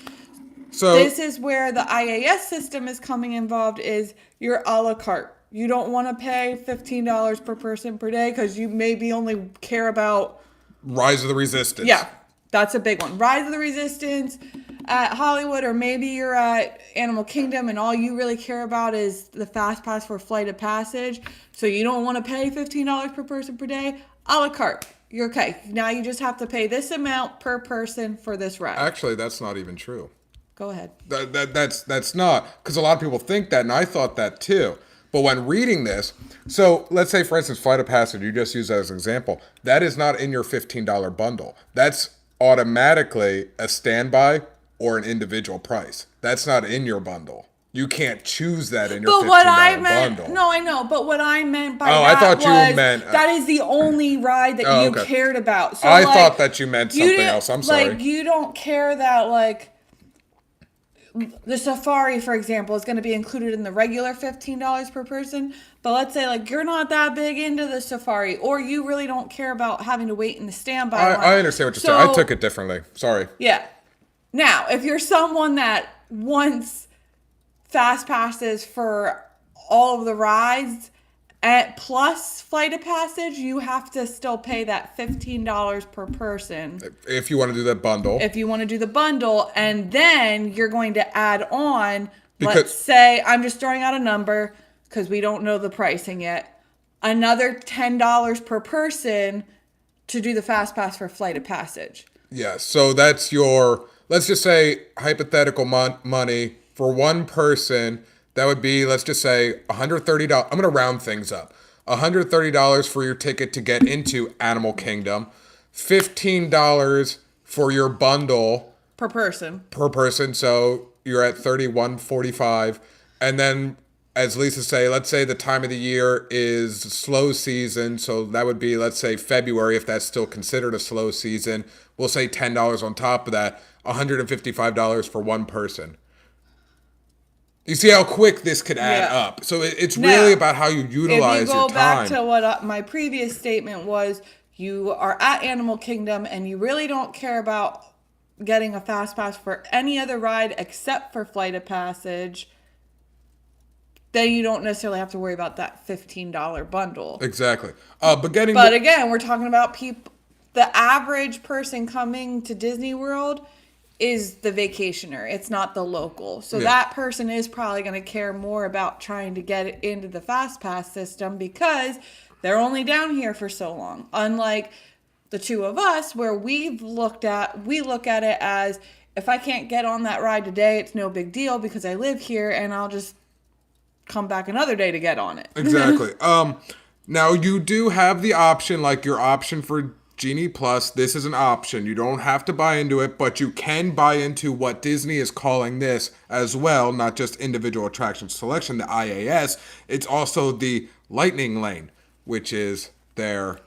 So this is where the IAS system is coming involved, is your a la carte. You don't want to pay $15 per person per day because you maybe only care about... Rise of the Resistance. Yeah, that's a big one. Rise of the Resistance at Hollywood, or maybe you're at Animal Kingdom and all you really care about is the FastPass for Flight of Passage. So you don't want to pay $15 per person per day. A la carte. You're okay. Now you just have to pay this amount per person for this ride. Actually, that's not even true. Go ahead. That's not, because a lot of people think that, and I thought that too. But when reading this, so let's say, for instance, Flight of Passage, you just use that as an example. That is not in your $15 bundle. That's automatically a standby or an individual price. That's not in your bundle. You can't choose that in your $15 bundle. No, I know. But what I meant by I thought you meant... that is the only ride that you cared about. So I thought that you meant something else. I'm sorry. Like, you don't care that, like... The safari, for example, is going to be included in the regular $15 per person. But let's say, like, you're not that big into the safari, or you really don't care about having to wait in the standby line. I understand what you're saying. I took it differently. Sorry. Yeah. Now, if you're someone that wants fast passes for all of the rides plus Flight of Passage, you have to still pay that $15 per person. If you want to do that bundle. If you want to do the bundle, and then you're going to add on, let's say, I'm just throwing out a number because we don't know the pricing yet, another $10 per person to do the fast pass for Flight of Passage. Yeah, so that's your, let's just say, hypothetical money for one person. That would be, let's just say, $130. I'm going to round things up. $130 for your ticket to get into Animal Kingdom. $15 for your bundle. Per person. So you're at $31.45. And then, as Lisa say, let's say the time of the year is slow season. So that would be, let's say, February, if that's still considered a slow season. We'll say $10 on top of that. $155 for one person. You see how quick this could add up. So it's really about how you utilize your time. If you go back to what my previous statement was, you are at Animal Kingdom and you really don't care about getting a fast pass for any other ride except for Flight of Passage, then you don't necessarily have to worry about that $15 bundle. Exactly. But again, we're talking about people. The average person coming to Disney World is the vacationer. It's not the local. So that person is probably going to care more about trying to get into the FastPass system because they're only down here for so long. Unlike the two of us, where we look at it as, if I can't get on that ride today, it's no big deal because I live here and I'll just come back another day to get on it. Exactly. Now you do have the option, like your option for Genie Plus, this is an option. You don't have to buy into it, but you can buy into what Disney is calling this as well, not just individual attraction selection, the IAS. It's also the Lightning Lane, which is their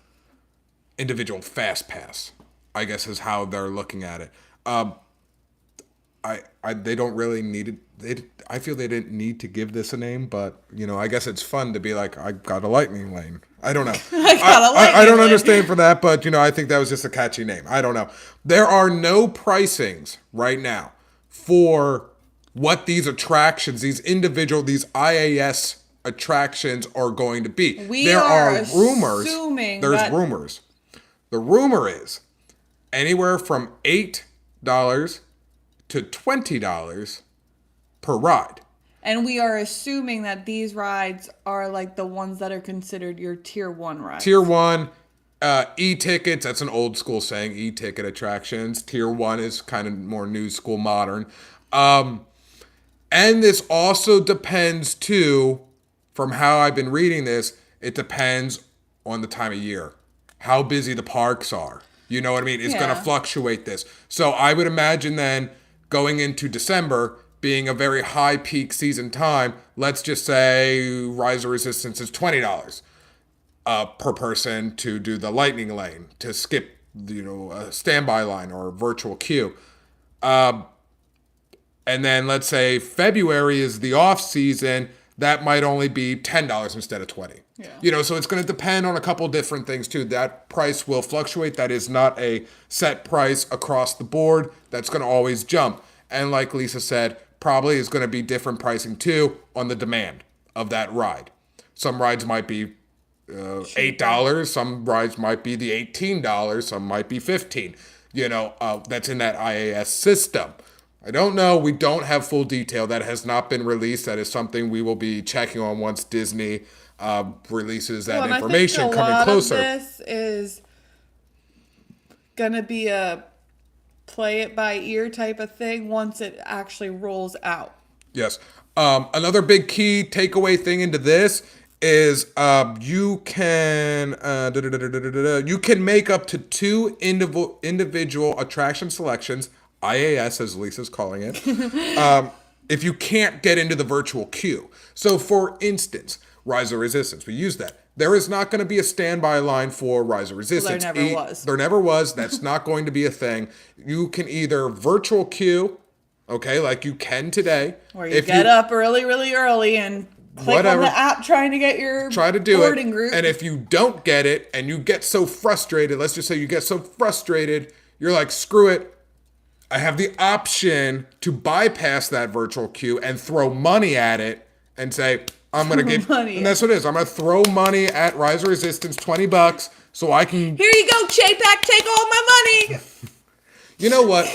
individual FASTPASS, I guess is how they're looking at it. They don't really need it. I feel they didn't need to give this a name, but I guess it's fun to be like, I got a lightning lane. I don't know. I don't understand for that, but I think that was just a catchy name. I don't know. There are no pricings right now for what these attractions, these IAS attractions are going to be. There are rumors. There's rumors. The rumor is anywhere from $8 to $20 per ride. And we are assuming that these rides are like the ones that are considered your tier 1 rides. Tier 1, e-tickets, that's an old school saying, e-ticket attractions. Tier 1 is kind of more new school, modern. And this also depends too, from how I've been reading this, it depends on the time of year. How busy the parks are. You know what I mean? It's going to fluctuate this. So I would imagine then going into December being a very high peak season time, let's just say Rise of Resistance is $20 per person to do the lightning lane, to skip a standby line or virtual queue. And then let's say February is the off season, that might only be $10 instead of $20. Yeah. So it's going to depend on a couple different things too. That price will fluctuate. That is not a set price across the board. That's going to always jump. And like Lisa said, probably is going to be different pricing too on the demand of that ride. Some rides might be $8. Some rides might be the $18. Some might be $15. That's in that IAS system. I don't know. We don't have full detail. That has not been released. That is something we will be checking on once Disney releases that information coming closer. Of this is going to be a play it by ear type of thing once it actually rolls out. Yes. Another big key takeaway thing into this is you can make up to 2 individual attraction selections, IAS as Lisa's calling it, if you can't get into the virtual queue. So for instance, Rise of Resistance, we use that. There is not going to be a standby line for Rise of Resistance. There never was. There never was. That's not going to be a thing. You can either virtual queue, okay, like you can today. Or you get up really, really early and click on the app trying to get your boarding group. And if you don't get it and you get so frustrated, let's just say you get so frustrated, you're like, screw it. I have the option to bypass that virtual queue and throw money at it and say, I'm going to give money. And that's what it is. I'm going to throw money at Rise of Resistance, $20, so I can. Here you go, Chapek, take all my money. You know what?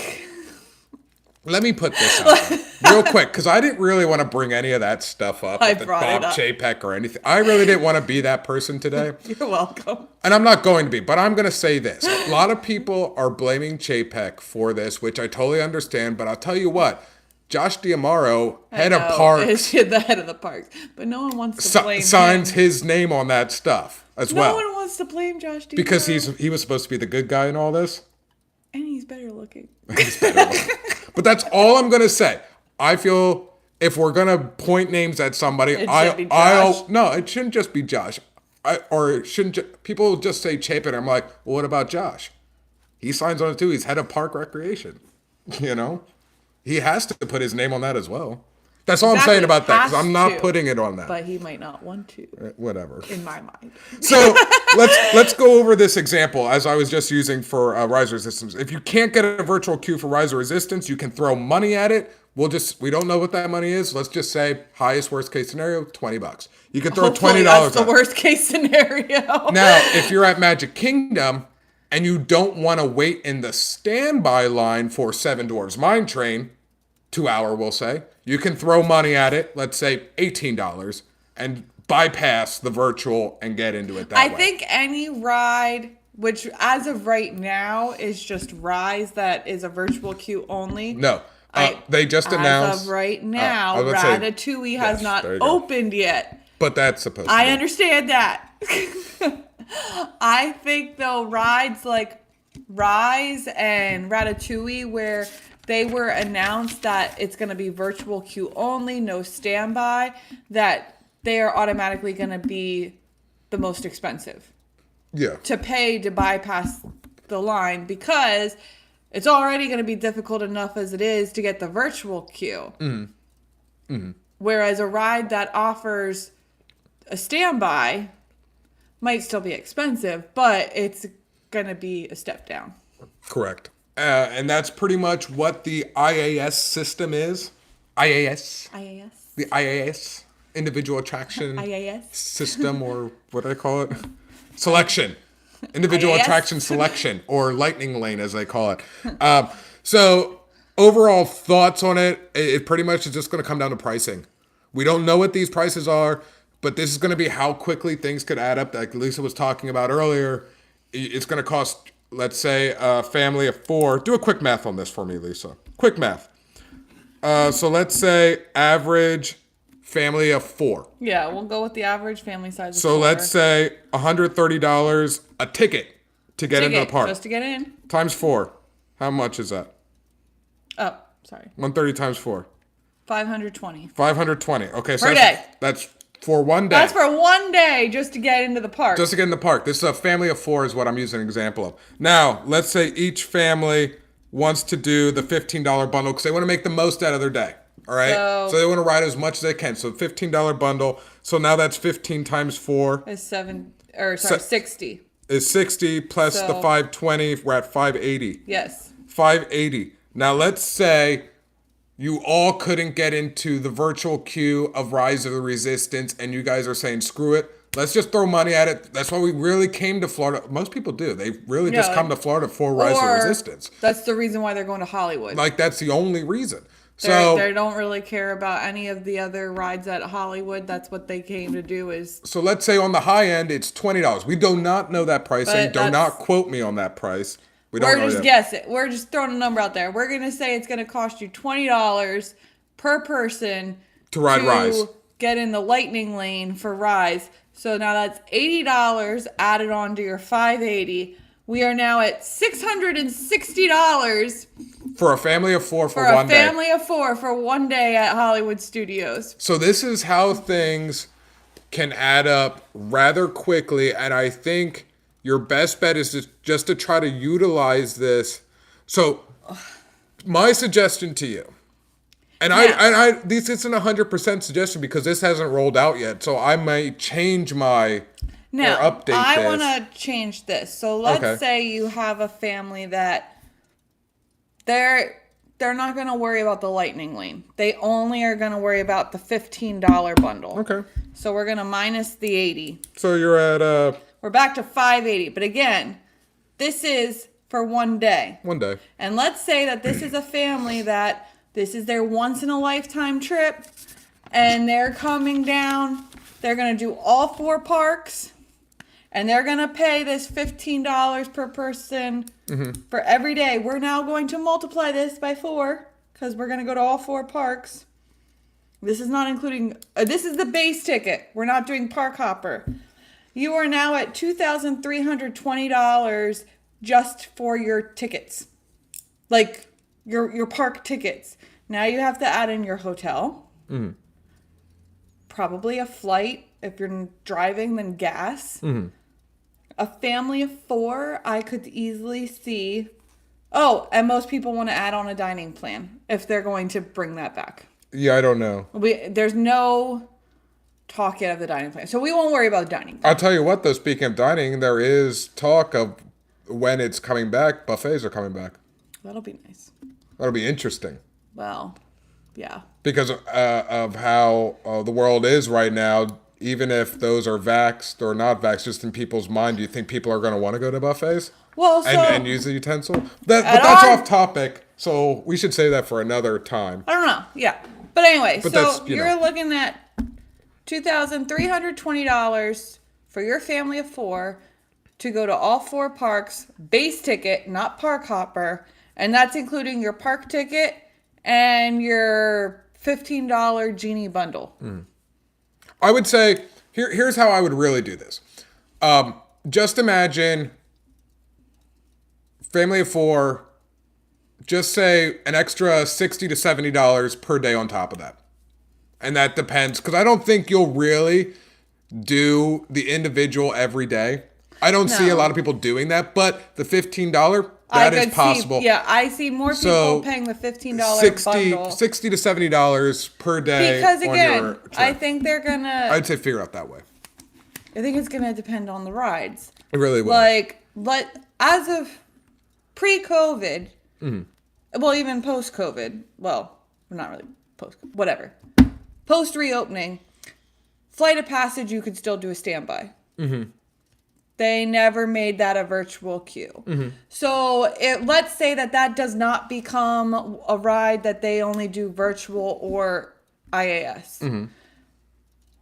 Let me put this out there real quick, because I didn't really want to bring any of that stuff up with the Bob Chapek or anything. I really didn't want to be that person today. You're welcome. And I'm not going to be, but I'm going to say this. A lot of people are blaming Chapek for this, which I totally understand, but I'll tell you what. Josh D'Amaro, head of parks. Is the head of the parks. But no one wants to blame signs him. His name on that stuff as well. No one wants to blame Josh D'Amaro. Because he was supposed to be the good guy in all this. And he's better looking. But that's all I'm going to say. I feel if we're going to point names at somebody, it shouldn't just be Josh. People just say Chapek. I'm like, well, what about Josh? He signs on it too. He's head of park recreation. He has to put his name on that as well. That's all I'm saying about that, because I'm not putting it on that. But he might not want to. Whatever. In my mind. So let's go over this example as I was just using for Rise of Resistance. If you can't get a virtual queue for Rise of Resistance, you can throw money at it. We don't know what that money is. Let's just say highest worst case scenario, $20. You can throw $20. That's the worst case scenario. Now, if you're at Magic Kingdom and you don't want to wait in the standby line for Seven Dwarfs Mine Train, 2 hour, we'll say, you can throw money at it, let's say $18, and bypass the virtual and get into it that way. I think any ride, which as of right now is just Rise, that is a virtual queue only. No. They just announced. As of right now, Ratatouille has not opened yet. But that's supposed to be. I understand that. I think though rides like Rise and Ratatouille, where they were announced that it's going to be virtual queue only, no standby, that they are automatically going to be the most expensive Yeah. to pay to bypass the line, because it's already going to be difficult enough as it is to get the virtual queue. Whereas a ride that offers a standby might still be expensive, but it's going to be a step down. Correct. And that's pretty much what the IAS system is. IAS. IAS. The IAS, Individual Attraction IAS. System, or what do I call it? Selection. Individual IAS. Attraction Selection, or Lightning Lane as they call it. So overall thoughts on it, it pretty much is just going to come down to pricing. We don't know what these prices are, but this is going to be how quickly things could add up. Like Lisa was talking about earlier, it's going to cost, let's say, a family of 4. Do a quick math on this for me, Lisa. Quick math. So let's say average family of 4. Yeah, we'll go with the average family size of So 4. let's say $130 a ticket to get into the park. Just to get in. Times 4. How much is that? Oh, sorry. 130 times 4. 520. 520. Okay, so Per day. That's for one day. That's for one day just to get into the park. Just to get in the park. This is a family of 4 is what I'm using an example of. Now, let's say each family wants to do the $15 bundle because they want to make the most out of their day. All right? So they want to ride as much as they can. So $15 bundle. So now that's 15 times 4. Is 60. Is 60 plus the 520. We're at 580. Yes. 580. Now let's say you all couldn't get into the virtual queue of Rise of the Resistance and you guys are saying, screw it. Let's just throw money at it. That's why we really came to Florida. Most people do. They really just come to Florida for Rise of the Resistance. That's the reason why they're going to Hollywood. Like, that's the only reason. So they don't really care about any of the other rides at Hollywood. That's what they came to do is... So let's say on the high end, it's $20. We do not know that pricing. Do not quote me on that price. We're just guessing. We're just throwing a number out there. We're going to say it's going to cost you $20 per person to ride Rise. Get in the Lightning Lane for Rise. So now that's $80 added on to your $580. We are now at $660 for a family of 4 for one day. For a family of 4 for one day at Hollywood Studios. So this is how things can add up rather quickly, and I think your best bet is just to try to utilize this. So my suggestion to you, and this isn't 100% suggestion because this hasn't rolled out yet, so I might change my or update this. I want to change this. So let's say you have a family that they're not going to worry about the Lightning Lane. They only are going to worry about the $15 bundle. Okay. So we're going to minus the 80. So you're at we're back to 580. But again, this is for one day. One day. And let's say that this is a family that this is their once in a lifetime trip and they're coming down. They're going to do all 4 parks. And they're going to pay this $15 per person for every day. We're now going to multiply this by 4 because we're going to go to all 4 parks. This is not including, this is the base ticket. We're not doing park hopper. You are now at $2,320 just for your tickets. Like your park tickets. Now you have to add in your hotel. Probably a flight. If you're driving, then gas. A family of 4, I could easily see. Oh, and most people want to add on a dining plan if they're going to bring that back. Yeah, I don't know. There's no talk yet of the dining plan, so we won't worry about the dining plan. I'll tell you what, though, speaking of dining, there is talk of when it's coming back, buffets are coming back. That'll be nice. That'll be interesting. Well, yeah. Because of how the world is right now, even if those are vaxxed or not vaxxed, just in people's mind, do you think people are going to want to go to buffets? Well, so... And use the utensil? But that's off topic, so we should say that for another time. I don't know. Yeah. But anyway, so you're looking at $2,320 for your family of 4 to go to all 4 parks, base ticket, not park hopper, and that's including your park ticket and your $15 Genie bundle. I would say, here's how I would really do this. just imagine family of 4, just say an extra $60 to $70 per day on top of that. And that depends, because I don't think you'll really do the individual every day. I don't see a lot of people doing that, but the $15, that is possible. I see more people paying the $15 bundle. $60 to $70 per day. Because again, I think they're gonna. I'd say figure out that way. I think it's gonna depend on the rides. It really will. As of pre-COVID, well, even post-COVID, well, not really post, whatever. Post-reopening, Flight of Passage, you could still do a standby. They never made that a virtual queue. So let's say that does not become a ride that they only do virtual or IAS.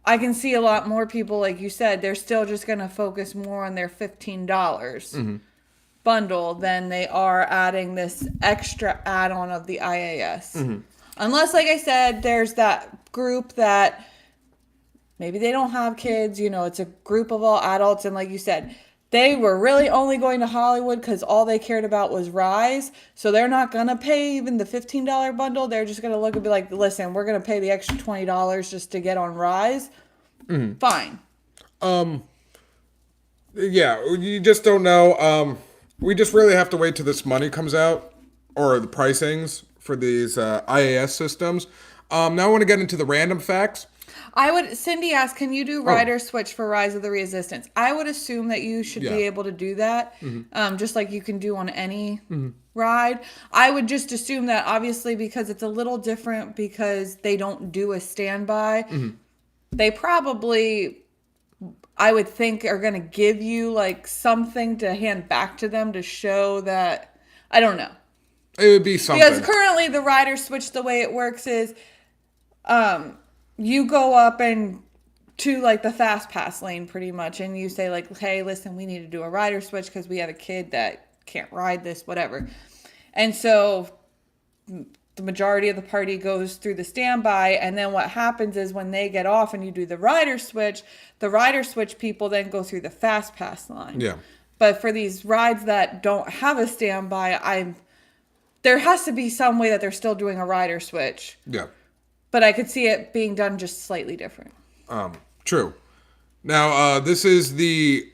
I can see a lot more people, like you said, they're still just going to focus more on their $15 bundle than they are adding this extra add-on of the IAS. Unless, like I said, there's that group that maybe they don't have kids, it's a group of all adults. And like you said, they were really only going to Hollywood because all they cared about was Rise. So they're not going to pay even the $15 bundle. They're just going to look and be like, listen, we're going to pay the extra $20 just to get on Rise. Fine. Yeah, you just don't know. We just really have to wait till this money comes out, or the pricings for these IAS systems. Now I want to get into the random facts. Cindy asked, can you do rider switch for Rise of the Resistance? I would assume that you should be able to do that, just like you can do on any ride. I would just assume that, obviously, because it's a little different because they don't do a standby. They probably, I would think, are going to give you like something to hand back to them to show that, I don't know. It would be something. Because currently the rider switch, the way it works is, you go up and to like the FASTPASS lane pretty much, and you say like, hey, listen, we need to do a rider switch because we have a kid that can't ride this, whatever. And so the majority of the party goes through the standby, and then what happens is when they get off and you do the rider switch people then go through the FASTPASS line. Yeah. But for these rides that don't have a standby, there has to be some way that they're still doing a rider switch. Yeah. But I could see it being done just slightly different. True. Now, this is the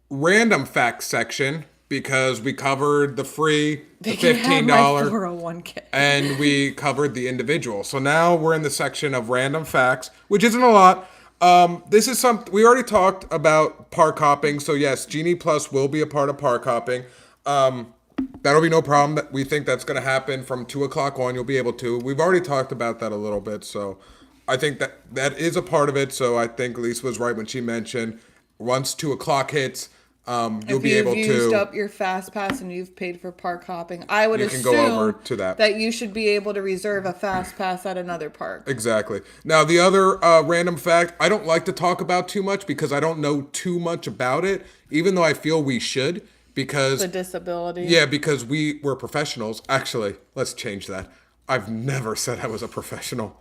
random facts section because we covered the free, the $15, my 401k. And we covered the individual. So now we're in the section of random facts, which isn't a lot. This is we already talked about park hopping. So yes, Genie Plus will be a part of park hopping. That'll be no problem. We think that's going to happen from 2 o'clock on. You'll be able to. We've already talked about that a little bit. So I think that is a part of it. So I think Lisa was right when she mentioned once 2 o'clock hits, you'll be able to. If you've used up your FastPass and you've paid for park hopping, I would assume go over to that you should be able to reserve a FastPass at another park. Exactly. Now, the other random fact, I don't like to talk about too much because I don't know too much about it, even though I feel we should. Because the disability. Yeah, because we're professionals. Actually, let's change that. I've never said I was a professional.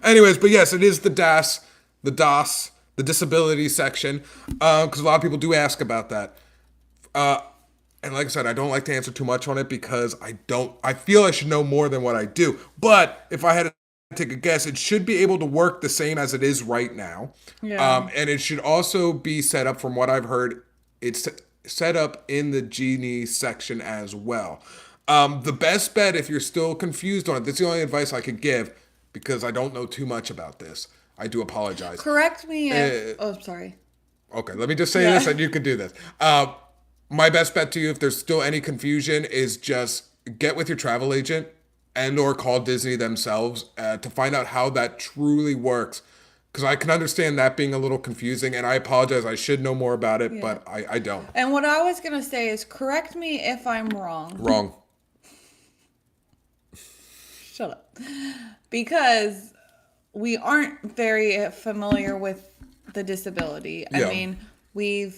Anyways, but yes, it is the DAS, the disability section, because a lot of people do ask about that. And like I said, I don't like to answer too much on it because I feel I should know more than what I do. But if I had to take a guess, it should be able to work the same as it is right now. Yeah. And it should also be set up, from what I've heard, it's set up in the Genie section as well. The best bet, if you're still confused on it, that's the only advice I could give because I don't know too much about this. I do apologize. Correct me if... sorry. Okay, let me just say this and you can do this. My best bet to you, if there's still any confusion, is just get with your travel agent and or call Disney themselves to find out how that truly works. Because I can understand that being a little confusing, and I apologize. I should know more about it, but I don't. And what I was going to say is, correct me if I'm wrong. Wrong. Shut up. Because we aren't very familiar with the disability. Yeah. I mean, we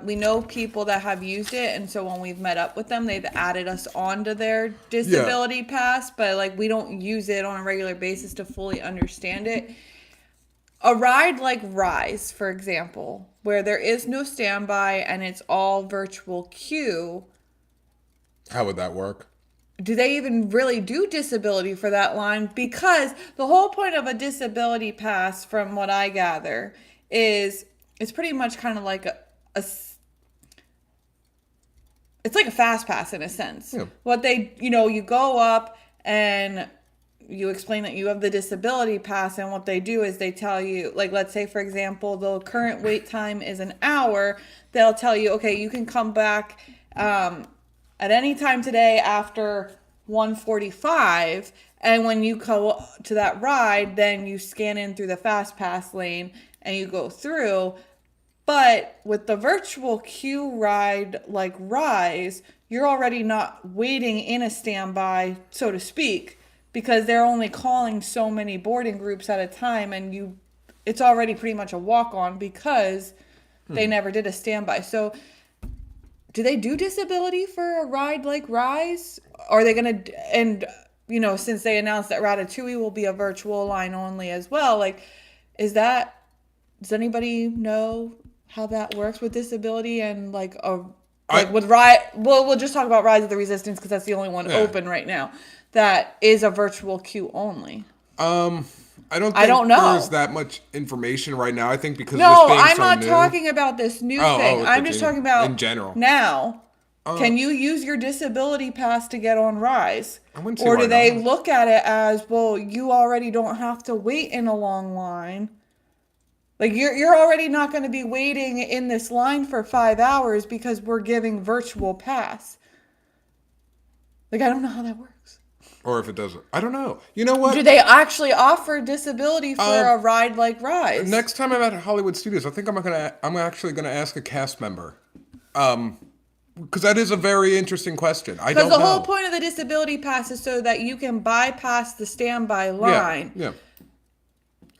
know people that have used it, and so when we've met up with them, they've added us onto their disability pass, but like we don't use it on a regular basis to fully understand it. A ride like Rise, for example, where there is no standby and it's all virtual queue, How would that work? do they even really do disability for that line? Because the whole point of a disability pass, from what I gather, is it's pretty much kind of like it's like a fast pass in a sense. Yeah. What they, you go up and you explain that you have the disability pass, and what they do is they tell you, like, let's say, for example, the current wait time is an hour. They'll tell you, okay, you can come back at any time today after 1:45, and when you go to that ride, then you scan in through the fast pass lane and you go through. But with the virtual queue ride like Rise, you're already not waiting in a standby, so to speak, because they're only calling so many boarding groups at a time, and it's already pretty much a walk-on because they never did a standby. So do they do disability for a ride like Rise? Are they going to, and since they announced that Ratatouille will be a virtual line only as well, like, does anybody know how that works with disability and with Rise? Well, we'll just talk about Rise of the Resistance because that's the only one open right now that is a virtual queue only. I don't know. There's that much information right now. I think because No, this being I'm so not new, talking about this new thing. I'm just talking about in general. Now, can you use your disability pass to get on Rise? I wouldn't say Or do why they not. look at it as, well, you already don't have to wait in a long line? Like, you're already not going to be waiting in this line for 5 hours because we're giving virtual pass. Like, I don't know how that works. Or if it doesn't. I don't know. You know what? Do they actually offer disability for a ride like Rise? Next time I'm at Hollywood Studios, I think I'm actually gonna ask a cast member. Because that is a very interesting question. I don't know. Because the whole point of the disability pass is so that you can bypass the standby line. Yeah.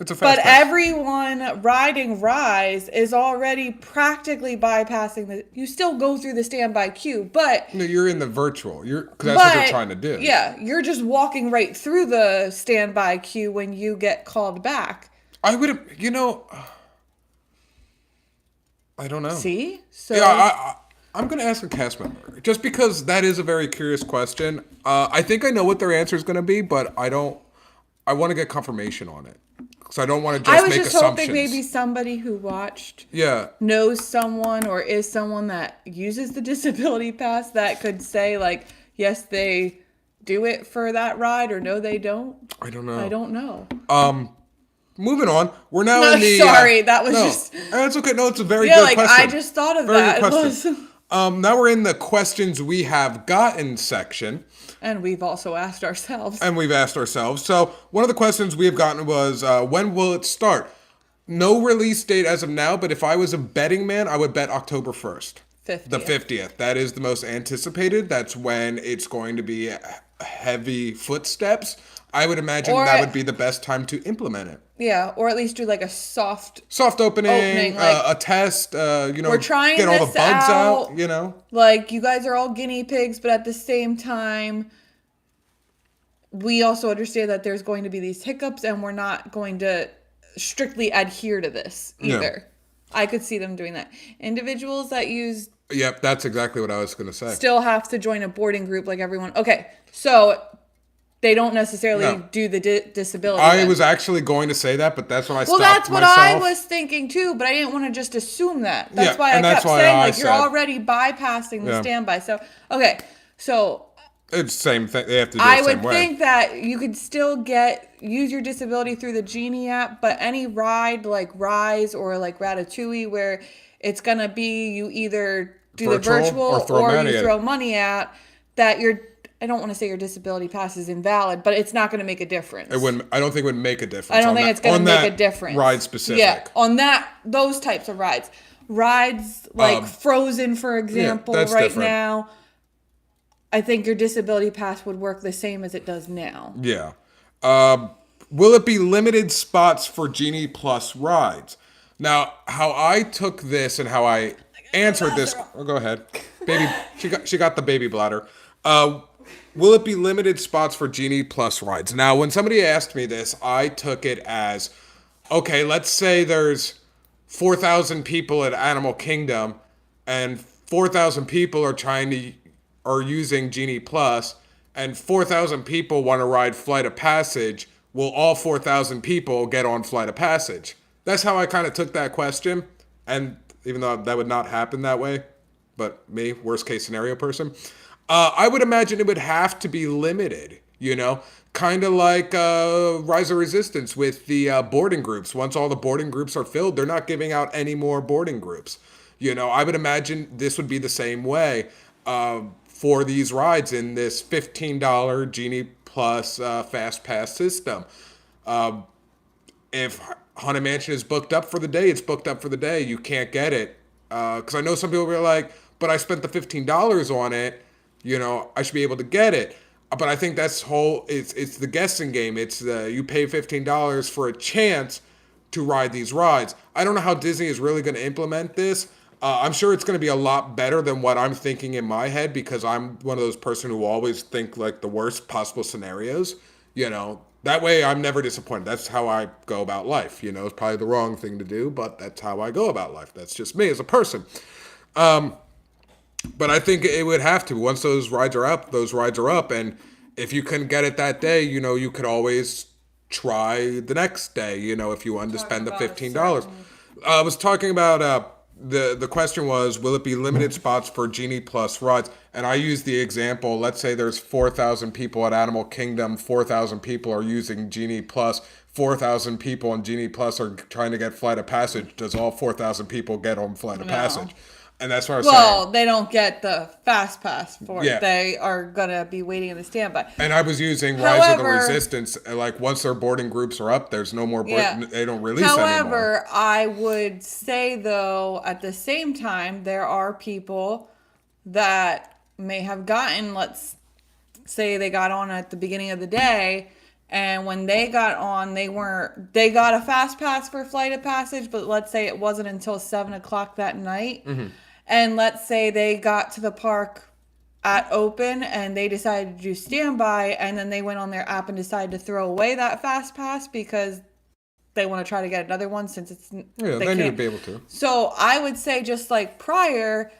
It's a fast But pass. everyone riding Rise is already practically bypassing you still go through the standby queue, but No, you're in the virtual. Because that's what they're trying to do. Yeah, you're just walking right through the standby queue when you get called back. I would have, I don't know. See? So Yeah, I'm going to ask a cast member. Just because that is a very curious question. I think I know what their answer is going to be, but I want to get confirmation on it. So I don't want to just make assumptions. Hoping maybe somebody who watched knows someone or is someone that uses the disability pass that could say, like, yes, they do it for that ride, or no, they don't. I don't know. I don't know. Moving on. We're now in the... Sorry, that was just... It's okay. No, it's a very good question. I just thought of very that. Good question. Now we're in the questions we have gotten section. And we've also asked ourselves. So one of the questions we have gotten was, when will it start? No release date as of now, but if I was a betting man, I would bet October 1st. 50th. The 50th. That is the most anticipated. That's when it's going to be heavy footsteps. I would imagine that would be the best time to implement it. Yeah, or at least do like a soft opening, a test, we're trying get all the bugs out, Like, you guys are all guinea pigs, but at the same time, we also understand that there's going to be these hiccups, and we're not going to strictly adhere to this either. I could see them doing that. Individuals that use... Yep, that's exactly what I was going to say. Still have to join a boarding group like everyone. Okay, so... They don't necessarily do the disability. I was actually going to say that, but that's when I stopped myself. Well, that's what I was thinking too, but I didn't want to just assume that. That's why I kept saying, you're already bypassing the standby. So, okay, so... It's the same thing. They have to do the same way. I would think that you could still use your disability through the Genie app, but any ride like Rise or like Ratatouille where it's going to be you either do the virtual or you throw money at, that you're... I don't want to say your disability pass is invalid, but it's not going to make a difference. It wouldn't. I don't think it would make a difference. I don't think it's going to make a difference. Ride specific. Yeah, on those types of rides. Rides like Frozen, for example, different. Now, I think your disability pass would work the same as it does now. Yeah. Will it be limited spots for Genie Plus rides? Now, how I took this and how I answered this. Oh, go ahead, baby. She got the baby bladder. Will it be limited spots for Genie Plus rides? Now, when somebody asked me this, I took it as okay, let's say there's 4,000 people at Animal Kingdom, and 4,000 people are using Genie Plus, and 4,000 people want to ride Flight of Passage. Will all 4,000 people get on Flight of Passage? That's how I kind of took that question, and even though that would not happen that way, but me, worst case scenario person, I would imagine it would have to be limited, kind of like Rise of Resistance with the boarding groups. Once all the boarding groups are filled, they're not giving out any more boarding groups. I would imagine this would be the same way for these rides in this $15 Genie Plus FastPass system. If Haunted Mansion is booked up for the day, it's booked up for the day. You can't get it. Because I know some people were like, but I spent the $15 on it. I should be able to get it. But I think it's the guessing game. It's you pay $15 for a chance to ride these rides. I don't know how Disney is really going to implement this. I'm sure it's going to be a lot better than what I'm thinking in my head, because I'm one of those person who always think like the worst possible scenarios. That way I'm never disappointed. That's how I go about life. It's probably the wrong thing to do, but that's how I go about life. That's just me as a person. But I think it would have to. Once those rides are up, those rides are up. And if you couldn't get it that day, you could always try the next day, if you wanted to spend the $15. I was talking about the question was, will it be limited spots for Genie Plus rides? And I used the example, let's say there's 4,000 people at Animal Kingdom, 4,000 people are using Genie Plus, 4,000 people on Genie Plus are trying to get Flight of Passage. Does all 4,000 people get on Flight of Passage? And that's what I was saying. Well, they don't get the fast pass for it. Yeah. They are going to be waiting in the standby. And I was using Rise of the Resistance. Like, once their boarding groups are up, there's no more they don't release anymore. However, I would say, though, at the same time, there are people that may have gotten, let's say they got on at the beginning of the day, and when they got on, they got a fast pass for Flight of Passage, but let's say it wasn't until 7 o'clock that night. Mm-hmm. And let's say they got to the park at open and they decided to do standby, and then they went on their app and decided to throw away that fast pass because they want to try to get another one since it's... Yeah, they need to be able to. So I would say, just like prior,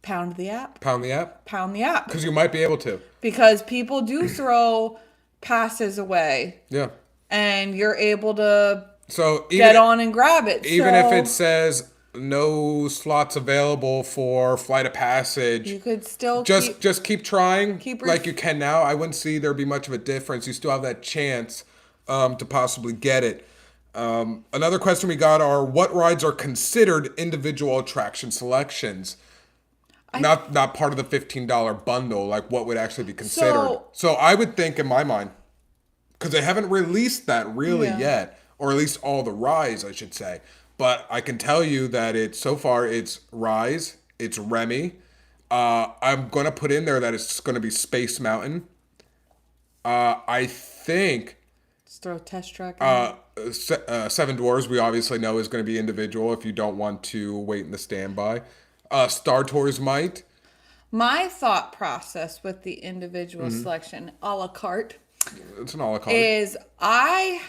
pound the app. Pound the app? Pound the app. Because you might be able to. Because people do throw passes away. Yeah. And you're able to even get on and grab it. Even if it says no slots available for Flight of Passage, you could still just keep trying like you can now. I wouldn't see there be much of a difference. You still have that chance to possibly get it. Another question we got are, what rides are considered individual attraction selections? Not part of the $15 bundle. Like, what would actually be considered? So I would think, in my mind, because they haven't released that really yet, or at least all the rides, I should say. But I can tell you that so far it's Rise, it's Remy. I'm going to put in there that it's going to be Space Mountain. I think... Just throw Test Track in. Seven Dwarfs, we obviously know, is going to be individual if you don't want to wait in the standby. Star Tours might. My thought process with the individual selection, a la carte... It's an a la carte. Is I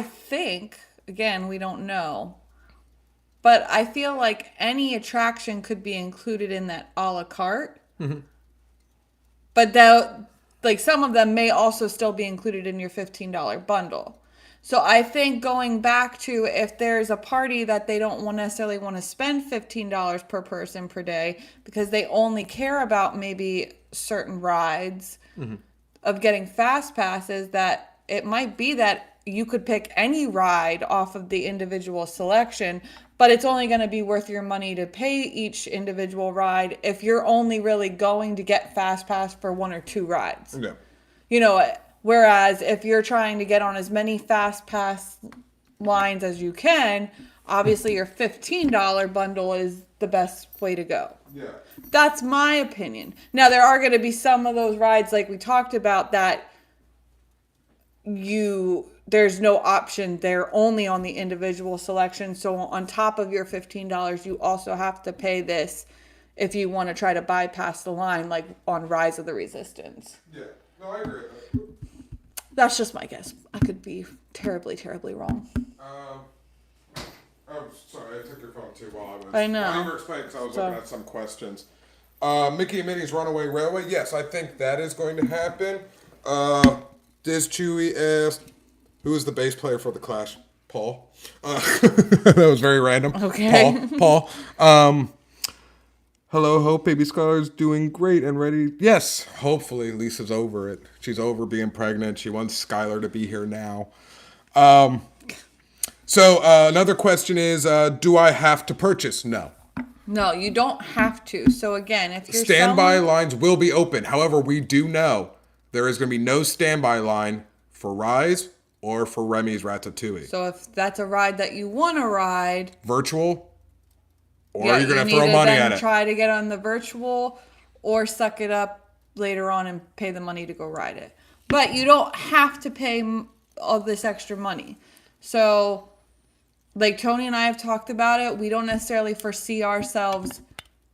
think, again, we don't know, but I feel like any attraction could be included in that a la carte. Mm-hmm. But like, some of them may also still be included in your $15 bundle. So I think going back to, if there's a party that they don't necessarily want to spend $15 per person per day because they only care about maybe certain rides of getting fast passes, that it might be that you could pick any ride off of the individual selection, but it's only going to be worth your money to pay each individual ride if you're only really going to get fast pass for one or two rides. Yeah. Whereas if you're trying to get on as many fast pass lines as you can, obviously your $15 bundle is the best way to go. Yeah. That's my opinion. Now, there are going to be some of those rides, like we talked about, that there's no option. They're only on the individual selection. So on top of your $15, you also have to pay this if you want to try to bypass the line, like on Rise of the Resistance. Yeah. No, I agree. That's just my guess. I could be terribly, terribly wrong. Oh, sorry, I took your phone too while I know. while you were explaining because I was looking at some questions. Mickey and Minnie's Runaway Railway. Yes, I think that is going to happen. Diz Chewy asked, who is the bass player for The Clash? Paul. That was very random. Okay. Paul. Hello, hope baby Skyler's doing great and ready. Yes, hopefully Lisa's over it. She's over being pregnant. She wants Skyler to be here now. So another question is, do I have to purchase? No. No, you don't have to. So again, if you're Standby lines will be open. However, we do know there is going to be no standby line for Rise or for Remy's Ratatouille. So if that's a ride that you want to ride, Virtual, or are you going to throw money at it? Try to get on the virtual, or suck it up later on and pay the money to go ride it. But you don't have to pay all this extra money. So, like Tony and I have talked about it, we don't necessarily foresee ourselves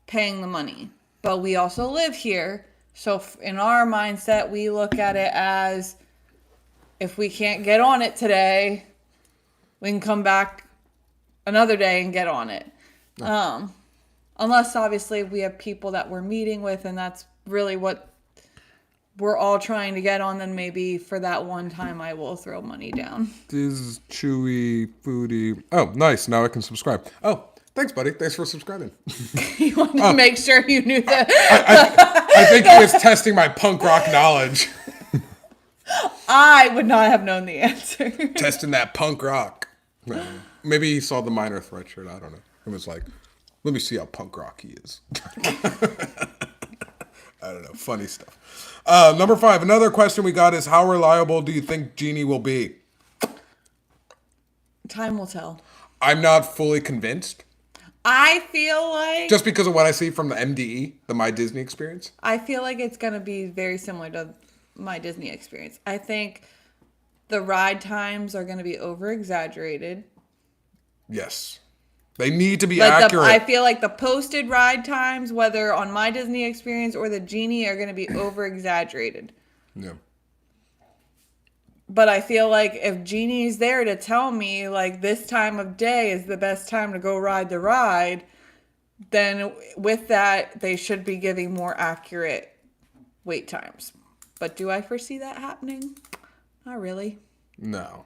paying the money. But we also live here. So in our mindset, we look at it as, if we can't get on it today, we can come back another day and get on it. Unless obviously we have people that we're meeting with and that's really what we're all trying to get on, then maybe for that one time I will throw money down. This is Chewy Foodie. Oh, nice. Now I can subscribe. Oh, thanks, buddy. Thanks for subscribing. You wanted to make sure you knew that. I think he was testing my punk rock knowledge. I would not have known the answer. Testing that punk rock. Maybe he saw the Minor Threat shirt. I don't know. It was like, let me see how punk rock he is. I don't know. Funny stuff. Number 5. Another question we got is, how reliable do you think Genie will be? Time will tell. I'm not fully convinced. I feel like... Just because of what I see from the MDE, the My Disney experience. I feel like it's going to be very similar to My Disney experience. I think the ride times are going to be over-exaggerated. Yes. They need to be accurate. I feel like the posted ride times, whether on My Disney experience or the Genie, are going to be over-exaggerated. Yeah. But I feel like if Genie's there to tell me, like, this time of day is the best time to go ride the ride, then with that, they should be giving more accurate wait times. But do I foresee that happening? Not really. No.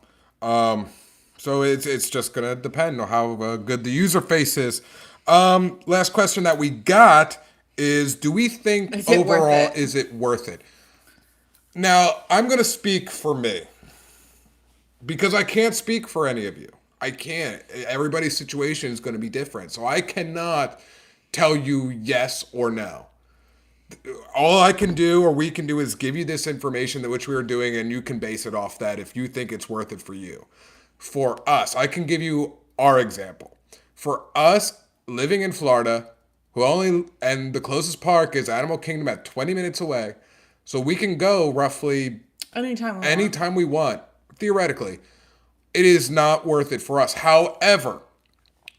So it's just going to depend on how good the user face is. Last question that we got is, do we think overall, is it worth it? Now, I'm going to speak for me because I can't speak for any of you. I can't. Everybody's situation is going to be different. So I cannot tell you yes or no. All I can do, or we can do, is give you this information that which we are doing, and you can base it off that if you think it's worth it for you. For us, I can give you our example. For us, living in Florida, and the closest park is Animal Kingdom at 20 minutes away, so we can go roughly anytime we want, theoretically. It is not worth it for us. However,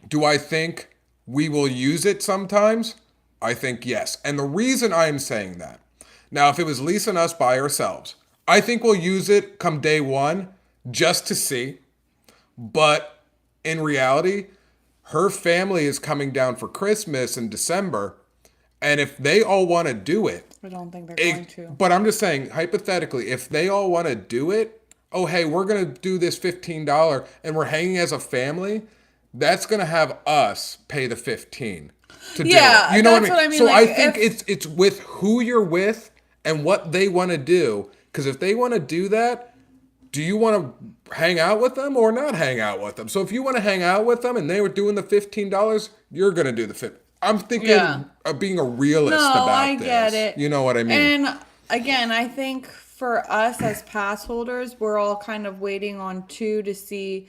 do I think we will use it sometimes? I think yes. And the reason I'm saying that, now if it was Lisa and us by ourselves, I think we'll use it come day one just to see. But in reality, her family is coming down for Christmas in December. And if they all want to do it, I don't think they're going to. But I'm just saying, hypothetically, if they all want to do it, oh, hey, we're going to do this $15 and we're hanging as a family, that's going to have us pay the $15 to do it. You know what I mean? So like, I think it's with who you're with and what they want to do. Because if they want to do that, do you want to hang out with them or not hang out with them? So if you want to hang out with them and they were doing the $15, you're going to do the $15. I'm thinking of being a realist about this. No, I get it. You know what I mean? And again, I think for us as pass holders, we're all kind of waiting on to see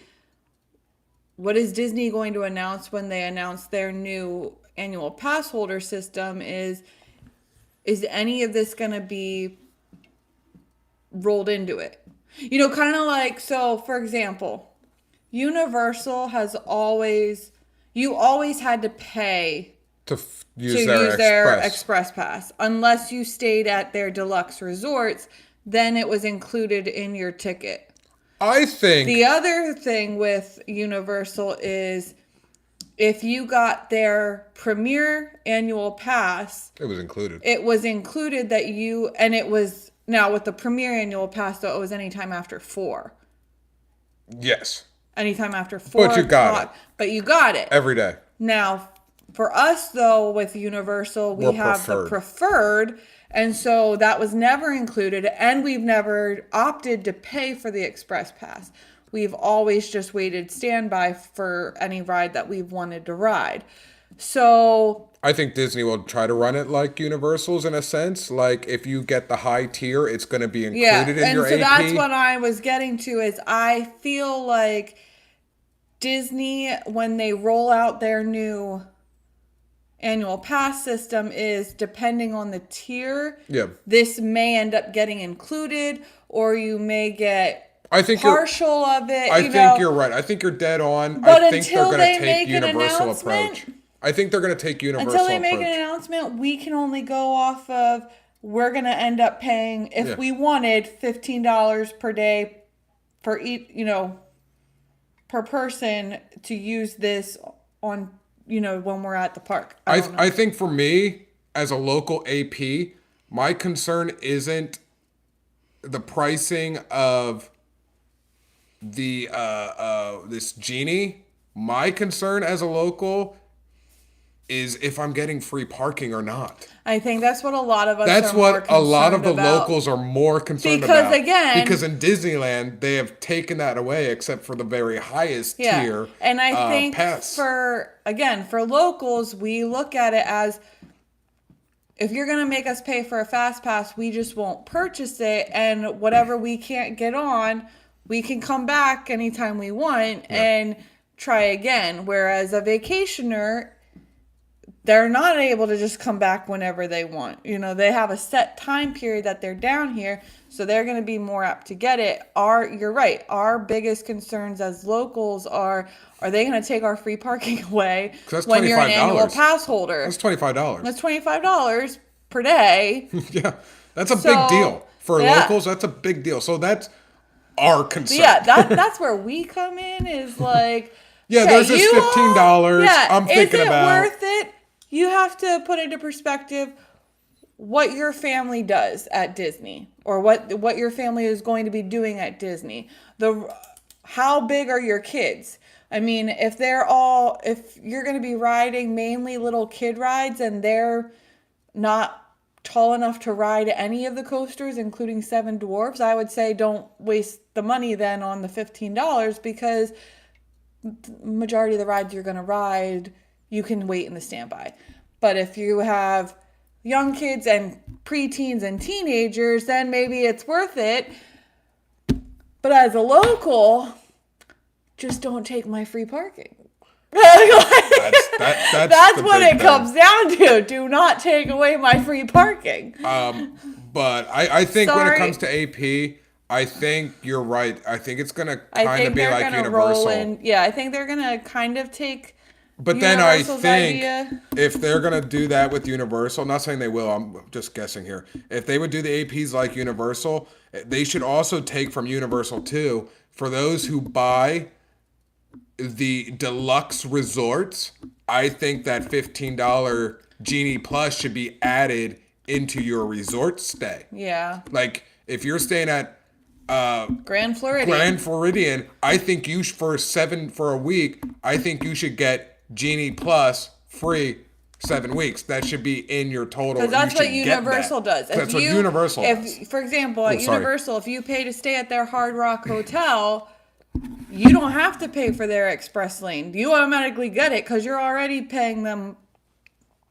what is Disney going to announce when they announce their new annual pass holder system. Is any of this going to be rolled into it? You know, kind of like, so for example, Universal has always had to pay to use their Express Pass. Unless you stayed at their deluxe resorts, then it was included in your ticket. I think The other thing with Universal is if you got their premier annual pass, it was included. it was included that you, and it was, now with the premier annual pass, though, it was anytime after 4. Yes. Anytime after 4 But you got o'clock. But you got it. Every day. Now, for us, though, with Universal, we We're have preferred. the preferred. And so that was never included. And we've never opted to pay for the Express Pass. We've always just waited standby for any ride that we've wanted to ride. So I think Disney will try to run it like Universal's in a sense. Like if you get the high tier, it's going to be included in your AP. And so that's what I was getting to is I feel like Disney, when they roll out their new annual pass system, is depending on the tier. Yeah. This may end up getting included, or you may get I think partial of it. I think you're right. I think you're dead on. But I think until they're they going to take make an Universal announcement- approach. I think they're going to take Universal Until they approach. make an announcement, we can only go off of, we're going to end up paying, if Yeah. we wanted, $15 per day for each, per person to use this on, when we're at the park. I think for me, as a local AP, my concern isn't the pricing of the this Genie. My concern as a local is if I'm getting free parking or not. I think that's what a lot of us That's are more what a lot of the concerned about. locals are more concerned Because, about. again- because in Disneyland, they have taken that away except for the very highest tier And I think pass. for locals, we look at it as, if you're going to make us pay for a fast pass, we just won't purchase it. And whatever we can't get on, we can come back anytime we want and try again. Whereas a vacationer, they're not able to just come back whenever they want. They have a set time period that they're down here, so they're going to be more apt to get it. You're right. Our biggest concerns as locals are they going to take our free parking away That's when you're an $25. annual pass holder? That's $25. That's $25 per day. Yeah, that's a big deal. For yeah. locals, that's a big deal. So that's our concern. Yeah, that's where we come in, is like... Yeah, there's this $15 I'm thinking about. Is it worth it? You have to put into perspective what your family does at Disney, or what your family is going to be doing at Disney. How big are your kids? I mean, if you're going to be riding mainly little kid rides and they're not tall enough to ride any of the coasters, including Seven Dwarfs, I would say don't waste the money then on the $15, because majority of the rides you're going to ride, you can wait in the standby. But if you have young kids and preteens and teenagers, then maybe it's worth it. But as a local, just don't take my free parking. That's what it comes down to. Do not take away my free parking. But I think when it comes to AP, I think you're right. I think it's going to kind of be like Universal. I think they're going to kind of take But then I Universal's think idea. if they're going to do that with Universal, I'm not saying they will, I'm just guessing here. If they would do the APs like Universal, they should also take from Universal too, for those who buy the deluxe resorts. I think that $15 Genie Plus should be added into your resort stay. Yeah. Like if you're staying at Grand Floridian, I think you for a week, I think you should get Genie Plus free 7 weeks. That should be in your total. Because that's what Universal does. That's what Universal does. For example, at Universal, if you pay to stay at their Hard Rock Hotel, you don't have to pay for their express lane. You automatically get it because you're already paying them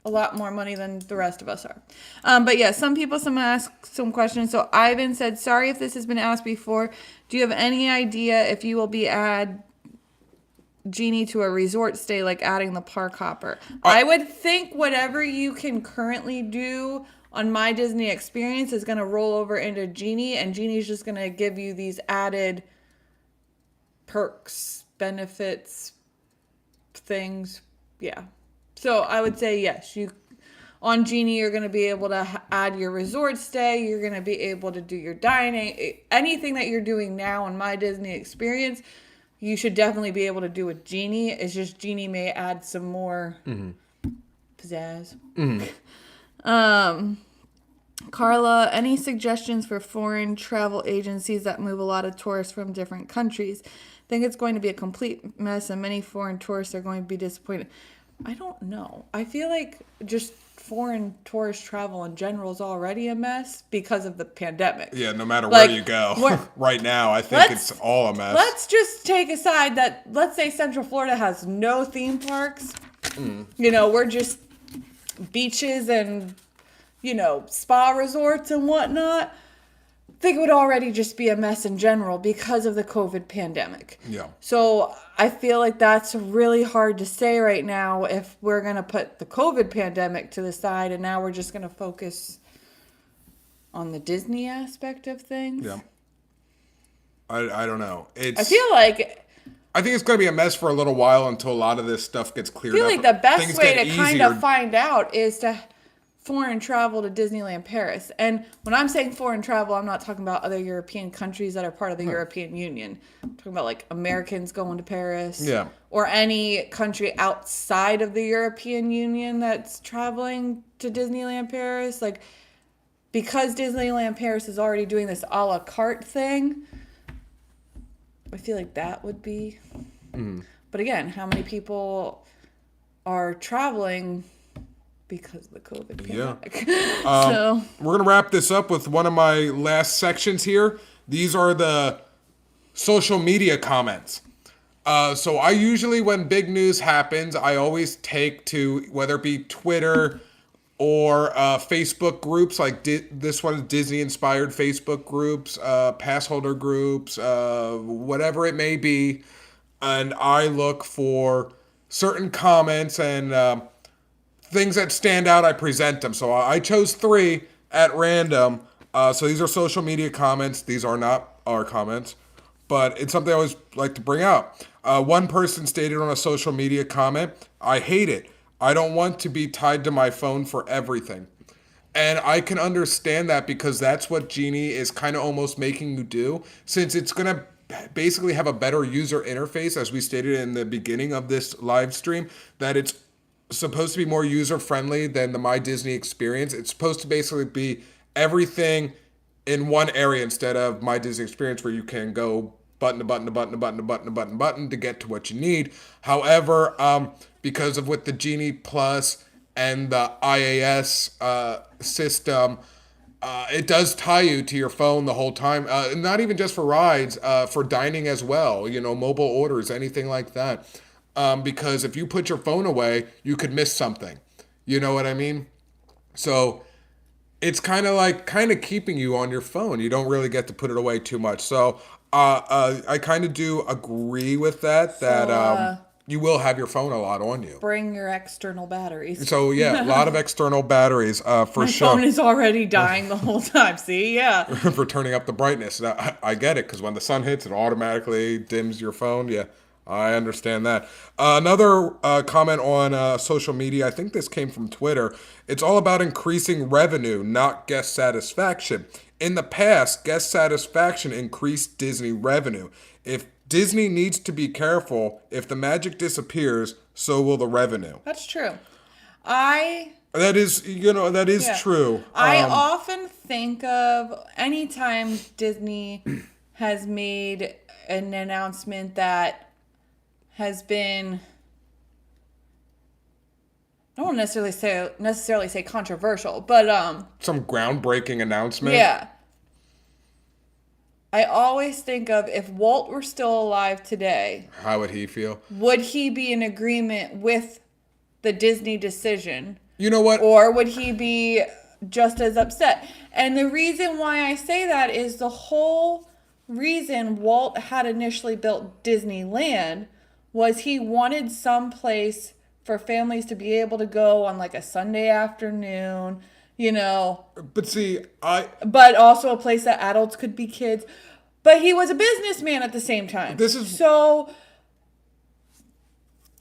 a lot more money than the rest of us are. But yeah, some ask some questions. So Ivan said, sorry if this has been asked before. Do you have any idea if you will be add Genie to a resort stay, like adding the park hopper? I would think whatever you can currently do on My Disney Experience is going to roll over into Genie, and Genie's just going to give you these added perks, benefits, things. Yeah. So I would say yes, On Genie, you're going to be able to add your resort stay. You're going to be able to do your dining. Anything that you're doing now in My Disney Experience, you should definitely be able to do with Genie. It's just Genie may add some more pizzazz. Carla, any suggestions for foreign travel agencies that move a lot of tourists from different countries? I think it's going to be a complete mess and many foreign tourists are going to be disappointed. I don't know. I feel like just foreign tourist travel in general is already a mess because of the pandemic. Yeah, no matter where you go. Right now, I think it's all a mess. Let's just take aside that, let's say Central Florida has no theme parks. You know, we're just beaches and, you know, spa resorts and whatnot. I think it would already just be a mess in general because of the COVID pandemic. Yeah. So I feel like that's really hard to say right now if we're going to put the COVID pandemic to the side and now we're just going to focus on the Disney aspect of things. Yeah. I don't know. I feel like... I think it's going to be a mess for a little while until a lot of this stuff gets cleared up. I feel like the best way to kind easier. of find out is to foreign travel to Disneyland Paris. And when I'm saying foreign travel, I'm not talking about other European countries that are part of the European Union. I'm talking about like Americans going to Paris. Yeah. Or any country outside of the European Union that's traveling to Disneyland Paris. Like, because Disneyland Paris is already doing this a la carte thing, I feel like that would be. But again, how many people are traveling because of the COVID pandemic? So we're going to wrap this up with one of my last sections here. These are the social media comments. So I usually, when big news happens, I always take to, whether it be Twitter or Facebook groups, like this one is Disney-inspired Facebook groups, pass holder groups, whatever it may be. And I look for certain comments and things that stand out, I present them. So I chose 3 at random. So these are social media comments. These are not our comments, but it's something I always like to bring out. One person stated on a social media comment, "I hate it. I don't want to be tied to my phone for everything." And I can understand that because that's what Genie is kind of almost making you do, since it's going to basically have a better user interface, as we stated in the beginning of this live stream, that it's supposed to be more user-friendly than the My Disney experience. It's supposed to basically be everything in one area instead of My Disney Experience where you can go button to button to button to button to button to button to button to get to what you need. However, because of with the Genie Plus and the IAS system, it does tie you to your phone the whole time. Not even just for rides, for dining as well, you know, mobile orders, anything like that. Because if you put your phone away, you could miss something. You know what I mean? So it's kind of keeping you on your phone. You don't really get to put it away too much. So I kind of do agree with that, you will have your phone a lot on you. Bring your external batteries. So yeah, a lot of external batteries for sure. My phone is already dying the whole time. See, yeah. For turning up the brightness. Now, I get it, because when the sun hits, it automatically dims your phone. Yeah, I understand that. Another comment on social media, I think this came from Twitter. It's all about increasing revenue, not guest satisfaction. In the past, guest satisfaction increased Disney revenue. If Disney needs to be careful, if the magic disappears, so will the revenue. That's true. That is true. I often think of anytime Disney has made an announcement that has been, I don't want to necessarily say controversial, but some groundbreaking announcement. Yeah. I always think of, if Walt were still alive today, how would he feel? Would he be in agreement with the Disney decision? You know what? Or would he be just as upset? And the reason why I say that is the whole reason Walt had initially built Disneyland was he wanted some place for families to be able to go on like a Sunday afternoon, you know. But see, But also a place that adults could be kids. But he was a businessman at the same time. So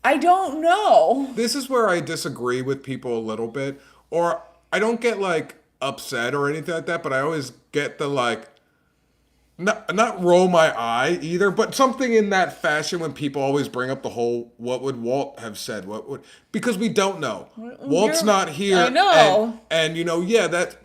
I don't know. This is where I disagree with people a little bit. or I don't get like upset or anything like that, but I always get the like, not roll my eye either, but something in that fashion when people always bring up the whole, what would Walt have said? What would, because we don't know. Walt's not here. I know. And yeah, that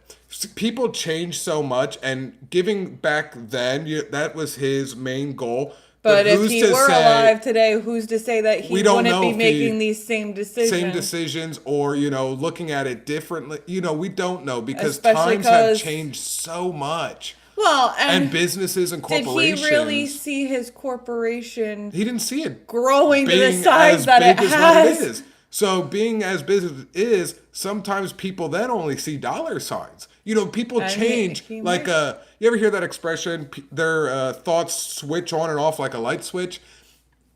people change so much, and giving back then, that was his main goal. But if he were alive today, who's to say that he wouldn't be making these same decisions? Or, looking at it differently. We don't know, because times have changed so much. Well, and businesses and corporations. Did he really see his corporation? He didn't see it growing to the size that it has. So being as big as it is, sometimes people then only see dollar signs. People change. You ever hear that expression? Their thoughts switch on and off like a light switch.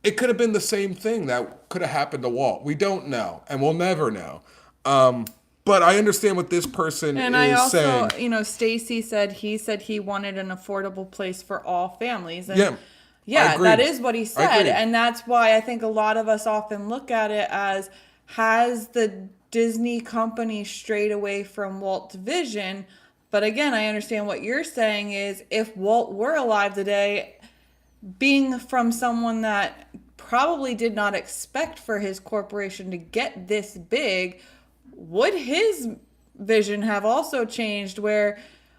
It could have been the same thing that could have happened to Walt. We don't know, and we'll never know. But I understand what this person is saying. And I also, Stacy said he wanted an affordable place for all families. And yeah, that is what he said. And that's why I think a lot of us often look at it as, has the Disney company strayed away from Walt's vision? But again, I understand what you're saying is, if Walt were alive today, being from someone that probably did not expect for his corporation to get this big, would his vision have also changed? Where,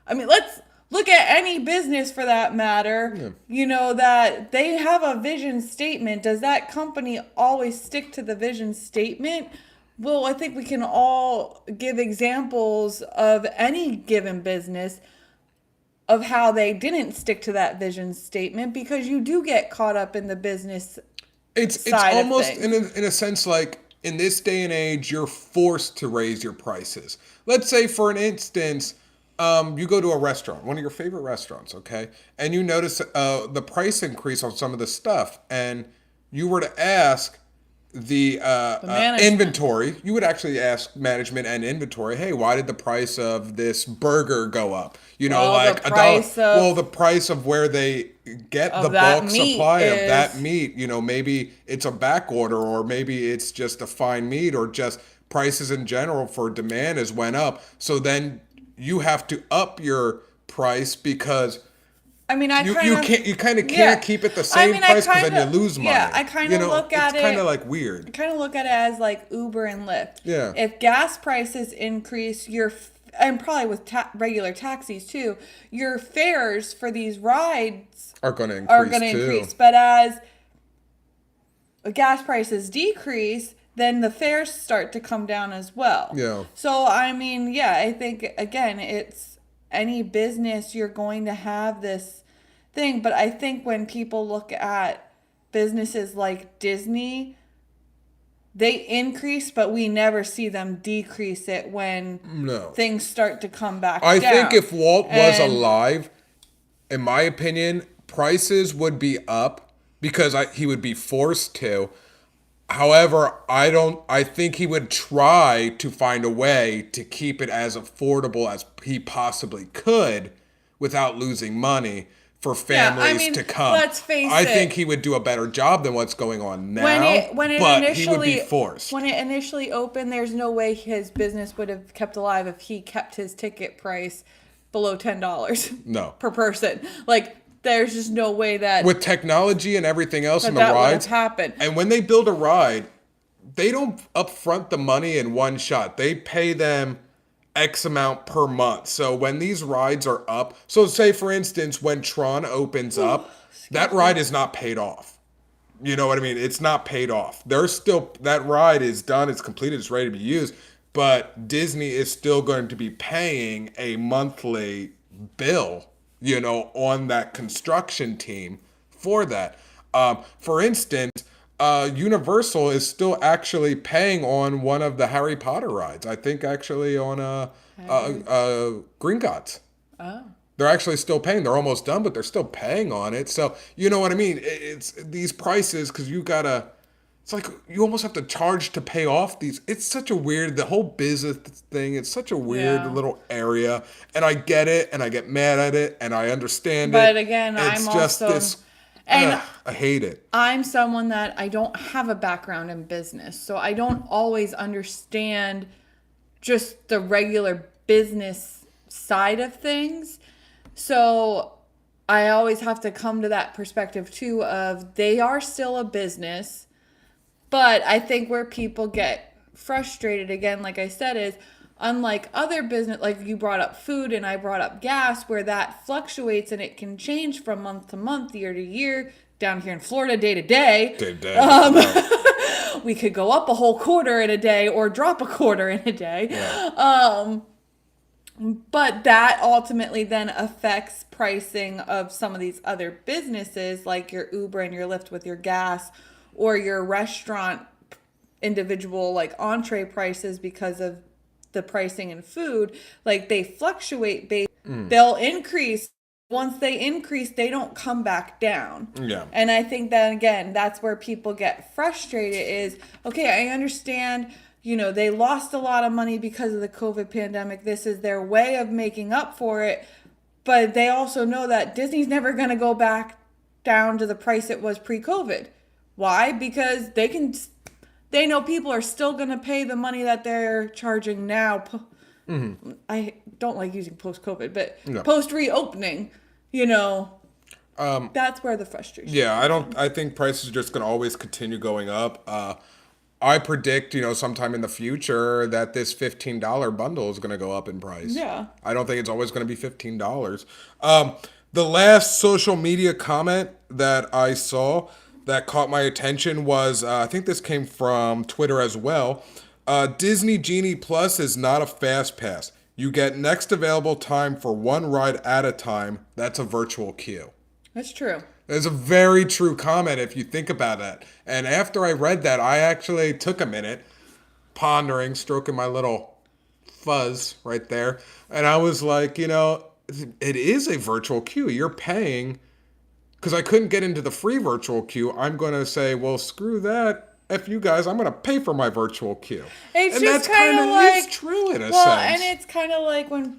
let's look at any business for that matter, that they have a vision statement. Does that company always stick to the vision statement? Well, I think we can all give examples of any given business of how they didn't stick to that vision statement, because you do get caught up in the business it's almost in a sense like, in this day and age, you're forced to raise your prices. Let's say, for an instance, you go to a restaurant, one of your favorite restaurants, okay? And you notice the price increase on some of the stuff. And you were to ask the inventory. You would actually ask management and inventory, hey, why did the price of this burger go up? Like $1. The price of where they get the bulk supply of that meat. Maybe it's a back order, or maybe it's just a fine meat, or just prices in general for demand has went up. So then you have to up your price, because you kind of can't keep it the same price, because then you lose money. Yeah, I kind of look at it. It's kind of like weird. I kind of look at it as like Uber and Lyft. Yeah. If gas prices increase, and probably with regular taxis too, your fares for these rides are going to increase. But as gas prices decrease, then the fares start to come down as well. Yeah. So I think again, it's any business, you're going to have this thing. But I think when people look at businesses like Disney, they increase, but we never see them decrease it when things start to come back down. I think if Walt was alive, in my opinion, prices would be up, because he would be forced to. However, I think he would try to find a way to keep it as affordable as he possibly could without losing money for families to come. Let's face it. I think he would do a better job than what's going on now, but he would be forced. When it initially opened, there's no way his business would have kept alive if he kept his ticket price below $10 per person. There's just no way that, with technology and everything else in the rides, would have happened. And when they build a ride, they don't upfront the money in one shot. They pay them X amount per month. So when these rides are up, so say for instance, when Tron opens up, that ride is not paid off. You know what I mean? It's not paid off. That ride is done, it's completed, it's ready to be used, but Disney is still going to be paying a monthly bill, on that construction team for that. For instance, Universal is still actually paying on one of the Harry Potter rides. I think actually on Gringotts. Oh. They're actually still paying. They're almost done, but they're still paying on it. So you know what I mean? It's these prices, because it's like you almost have to charge to pay off these. It's such a weird, the whole business thing, it's such a weird little area. And I get it, and I get mad at it, and I understand it. But again, it's just this, I hate it. I'm someone that I don't have a background in business, so I don't always understand just the regular business side of things. So I always have to come to that perspective too of they are still a business, but I think where people get frustrated again, like I said, is unlike other business, like you brought up food and I brought up gas, where that fluctuates and it can change from month to month, year to year, down here in Florida, day to day. Day to day. We could go up a whole quarter in a day or drop a quarter in a day. Yeah. But that ultimately then affects pricing of some of these other businesses, like your Uber and your Lyft with your gas, or your restaurant individual like entree prices because of the pricing in food. Like they fluctuate they'll increase. Once they increase, they don't come back down. Yeah. And I think that, again, that's where people get frustrated is, okay, I understand, they lost a lot of money because of the COVID pandemic. This is their way of making up for it. But they also know that Disney's never going to go back down to the price it was pre-COVID. Why? Because they know people are still going to pay the money that they're charging now. Mm-hmm. I don't like using post-COVID, but post-reopening, that's where the frustration Yeah, I think prices are just going to always continue going up. I predict, sometime in the future that this $15 bundle is going to go up in price. Yeah. I don't think it's always going to be $15. The last social media comment that I saw that caught my attention was, I think this came from Twitter as well. Disney Genie Plus is not a fast pass. You get next available time for one ride at a time. That's a virtual queue. That's true. It's a very true comment if you think about it. And after I read that, I actually took a minute pondering, stroking my little fuzz right there. And I was like, it is a virtual queue. You're paying, because I couldn't get into the free virtual queue. I'm going to say, well, screw that. F you guys, I'm going to pay for my virtual queue. It's and just that's kind of like, is true in a sense. And it's kind of like when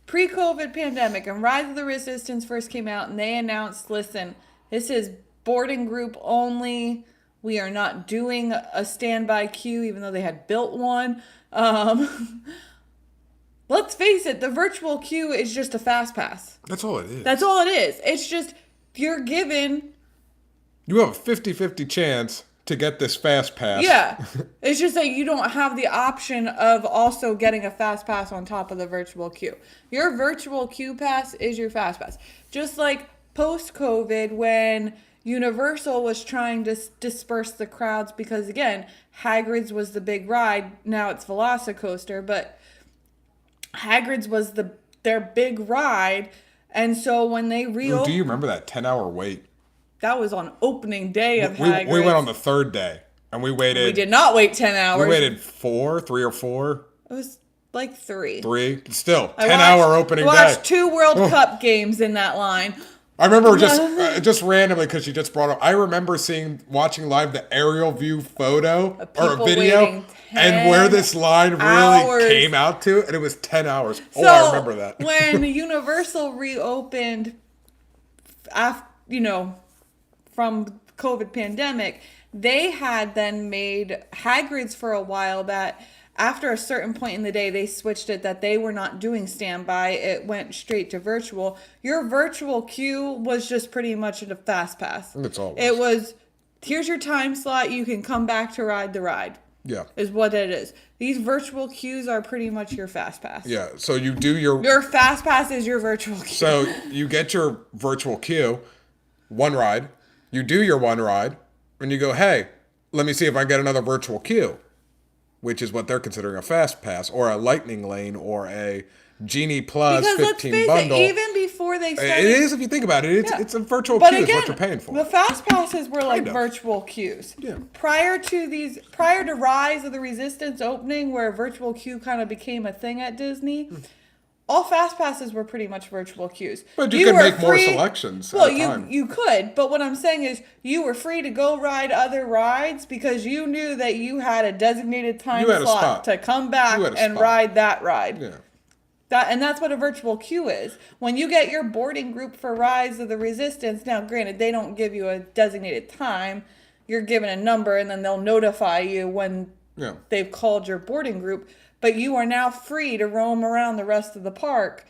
pre-COVID pandemic and Rise of the Resistance first came out and they announced, listen, this is boarding group only. We are not doing a standby queue, even though they had built one. Let's face it, the virtual queue is just a FASTPASS. That's all it is. That's all it is. It's just you're given... You have a 50-50 chance to get this FASTPASS. Yeah. It's just that you don't have the option of also getting a FASTPASS on top of the virtual queue. Your virtual queue pass is your FASTPASS. Just like post-COVID when Universal was trying to disperse the crowds because, again, Hagrid's was the big ride. Now it's Velocicoaster, but Hagrid's was their big ride. And so when they reopened... Do you remember that 10-hour wait? That was on opening day of Hagrid's. We went on the third day, and we waited... We did not wait 10 hours. We waited 3 or 4. It was like 3. 3? Still, 10-hour opening day. I watched 2 World Cup games in that line. I remember just randomly, because you just brought up, I remember watching live the aerial view photo or video, and where this line really came out to, and it was 10 hours. So, I remember that. When Universal reopened, from COVID pandemic, they had then made Hagrid's for a while that after a certain point in the day, they switched it that they were not doing standby. It went straight to virtual. Your virtual queue was just pretty much a FASTPASS. That's all. It was, here's your time slot. You can come back to ride the ride. Yeah. Is what it is. These virtual queues are pretty much your FASTPASS. Yeah. So you do your FASTPASS is your virtual queue. So you get your virtual queue, one ride. You do your one ride, and you go, hey, let me see if I get another virtual queue, which is what they're considering a FASTPASS or a Lightning Lane or a Genie Plus because 15 let's face bundle. It, even before they started... It is if you think about it. It's a virtual queue is what you're paying for. The FASTPasses were like virtual queues. Yeah. Prior to Rise of the Resistance opening, where virtual queue kind of became a thing at Disney... All FASTPasses were pretty much virtual queues. But you could make more selections at a time. You could. But what I'm saying is you were free to go ride other rides because you knew that you had a designated time slot to come back and ride that ride. Yeah. That's what a virtual queue is. When you get your boarding group for Rise of the Resistance, now granted, they don't give you a designated time. You're given a number and then they'll notify you when Yeah. they've called your boarding group, but you are now free to roam around the rest of the park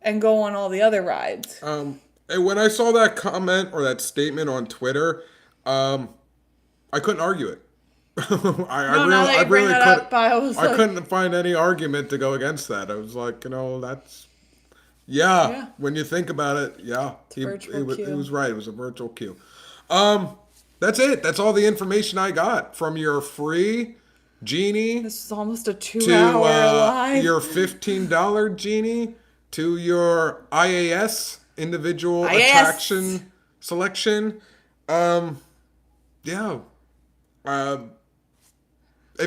and go on all the other rides. And when I saw that comment or that statement on Twitter, I couldn't argue it. Now that you bring really that couldn't. up, I was like, couldn't find any argument to go against that. I was like, that's Yeah. When you think about it, virtual queue. He was right. It was a virtual queue. That's it. That's all the information I got from your free Genie this is almost a to 2-hour live. your $15 Genie to your IAS individual attraction selection. If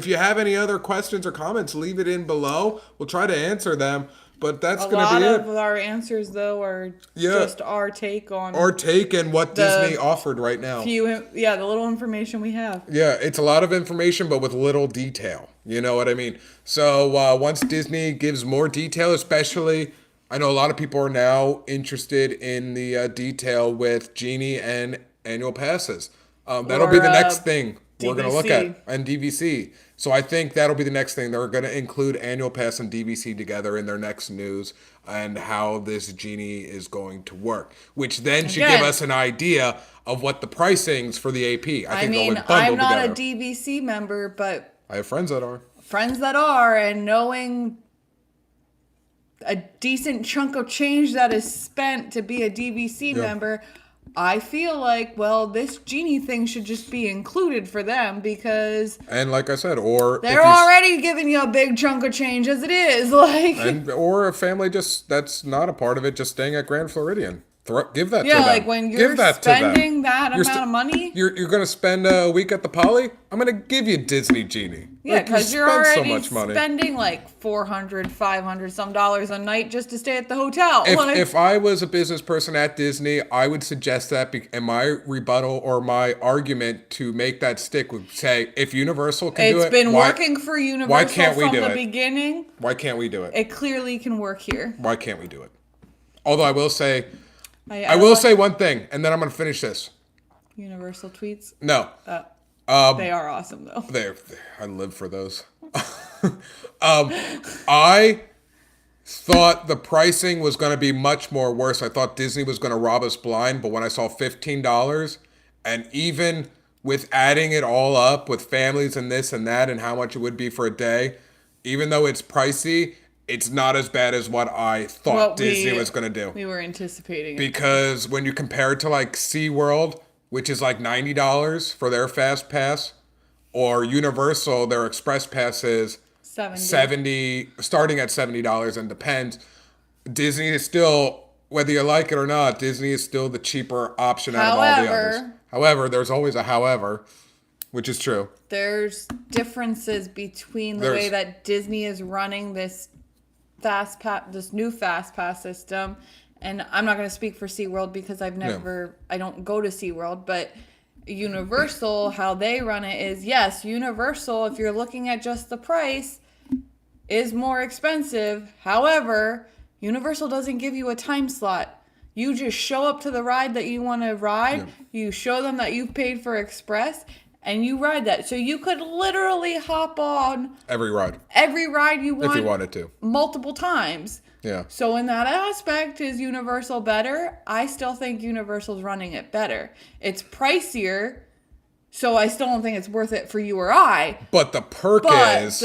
you have any other questions or comments, leave it in below. We'll try to answer them. But that's going to be it. A lot of our answers, though, are just our take on... Our take and what Disney offered right now. the little information we have. Yeah, it's a lot of information, but with little detail. You know what I mean? So once Disney gives more detail, especially... I know a lot of people are now interested in the detail with Genie and annual passes. That'll be the next thing we're going to look at. And DVC. So I think that'll be the next thing. They're going to include annual pass and DVC together in their next news and how this Genie is going to work. Which then should give us an idea of what the pricings for the AP. I think I'm not a DVC member, but... I have friends that are. And knowing a decent chunk of change that is spent to be a DVC member... I feel like, this Genie thing should just be included for them because... And like I said, they're already giving you a big chunk of change as it is. Or a family that's not a part of it, just staying at Grand Floridian. Give that to them. Yeah, like when you're spending that amount of money... You're going to spend a week at the Poly? I'm going to give you Disney Genie. Yeah, because you're already spending like $400, $500 some dollars a night just to stay at the hotel. If I was a business person at Disney, I would suggest that, and my rebuttal or my argument to make that stick would say, if Universal can do it... It's been working for Universal from the beginning. Why can't we do it? It clearly can work here. Why can't we do it? Although I will say... I will say one thing, and then I'm going to finish this. Universal tweets? No. They are awesome, though. I live for those. I thought the pricing was going to be much more worse. I thought Disney was going to rob us blind, but when I saw $15, and even with adding it all up with families and this and that and how much it would be for a day, even though it's pricey... It's not as bad as what I thought Disney was going to do. We were anticipating it. Because when you compare it to like SeaWorld, which is like $90 for their FASTPASS, or Universal, their Express Pass is $70, starting at $70 and depends. Disney is still, whether you like it or not, Disney is still the cheaper option out of all the others. However, there's always a however, which is true. There's differences between the way that Disney is running this new FastPass system, and I'm not going to speak for SeaWorld because I don't go to SeaWorld, but Universal, how they run it is, yes, Universal, if you're looking at just the price, is more expensive. However, Universal doesn't give you a time slot. You just show up to the ride that you want to ride, you show them that you've paid for Express, and you ride that. So you could literally hop on every ride you want. If you wanted to. Multiple times. Yeah. So in that aspect, is Universal better? I still think Universal's running it better. It's pricier, so I still don't think it's worth it for you or I. But the perk is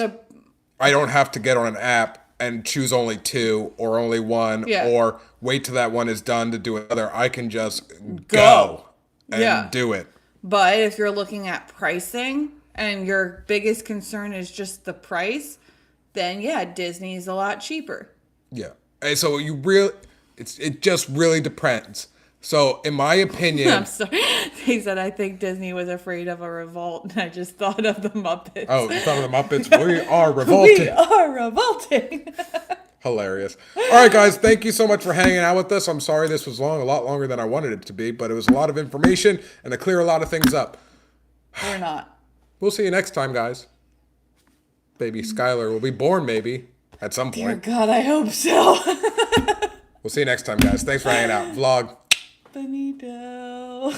I don't have to get on an app and choose only two or only one or wait till that one is done to do another. I can just go and do it. But if you're looking at pricing and your biggest concern is just the price, then Disney's a lot cheaper. Yeah. And so it just really depends. So in my opinion... I'm sorry. He said, I think Disney was afraid of a revolt. And I just thought of the Muppets. Oh, you thought of the Muppets? We are revolting. We are revolting. Hilarious. All right, guys. Thank you so much for hanging out with us. I'm sorry this was long, a lot longer than I wanted it to be, but it was a lot of information and to clear a lot of things up. We're not. We'll see you next time, guys. Baby Skyler will be born, maybe, at some point. Dear God, I hope so. We'll see you next time, guys. Thanks for hanging out. Vlog. Benito.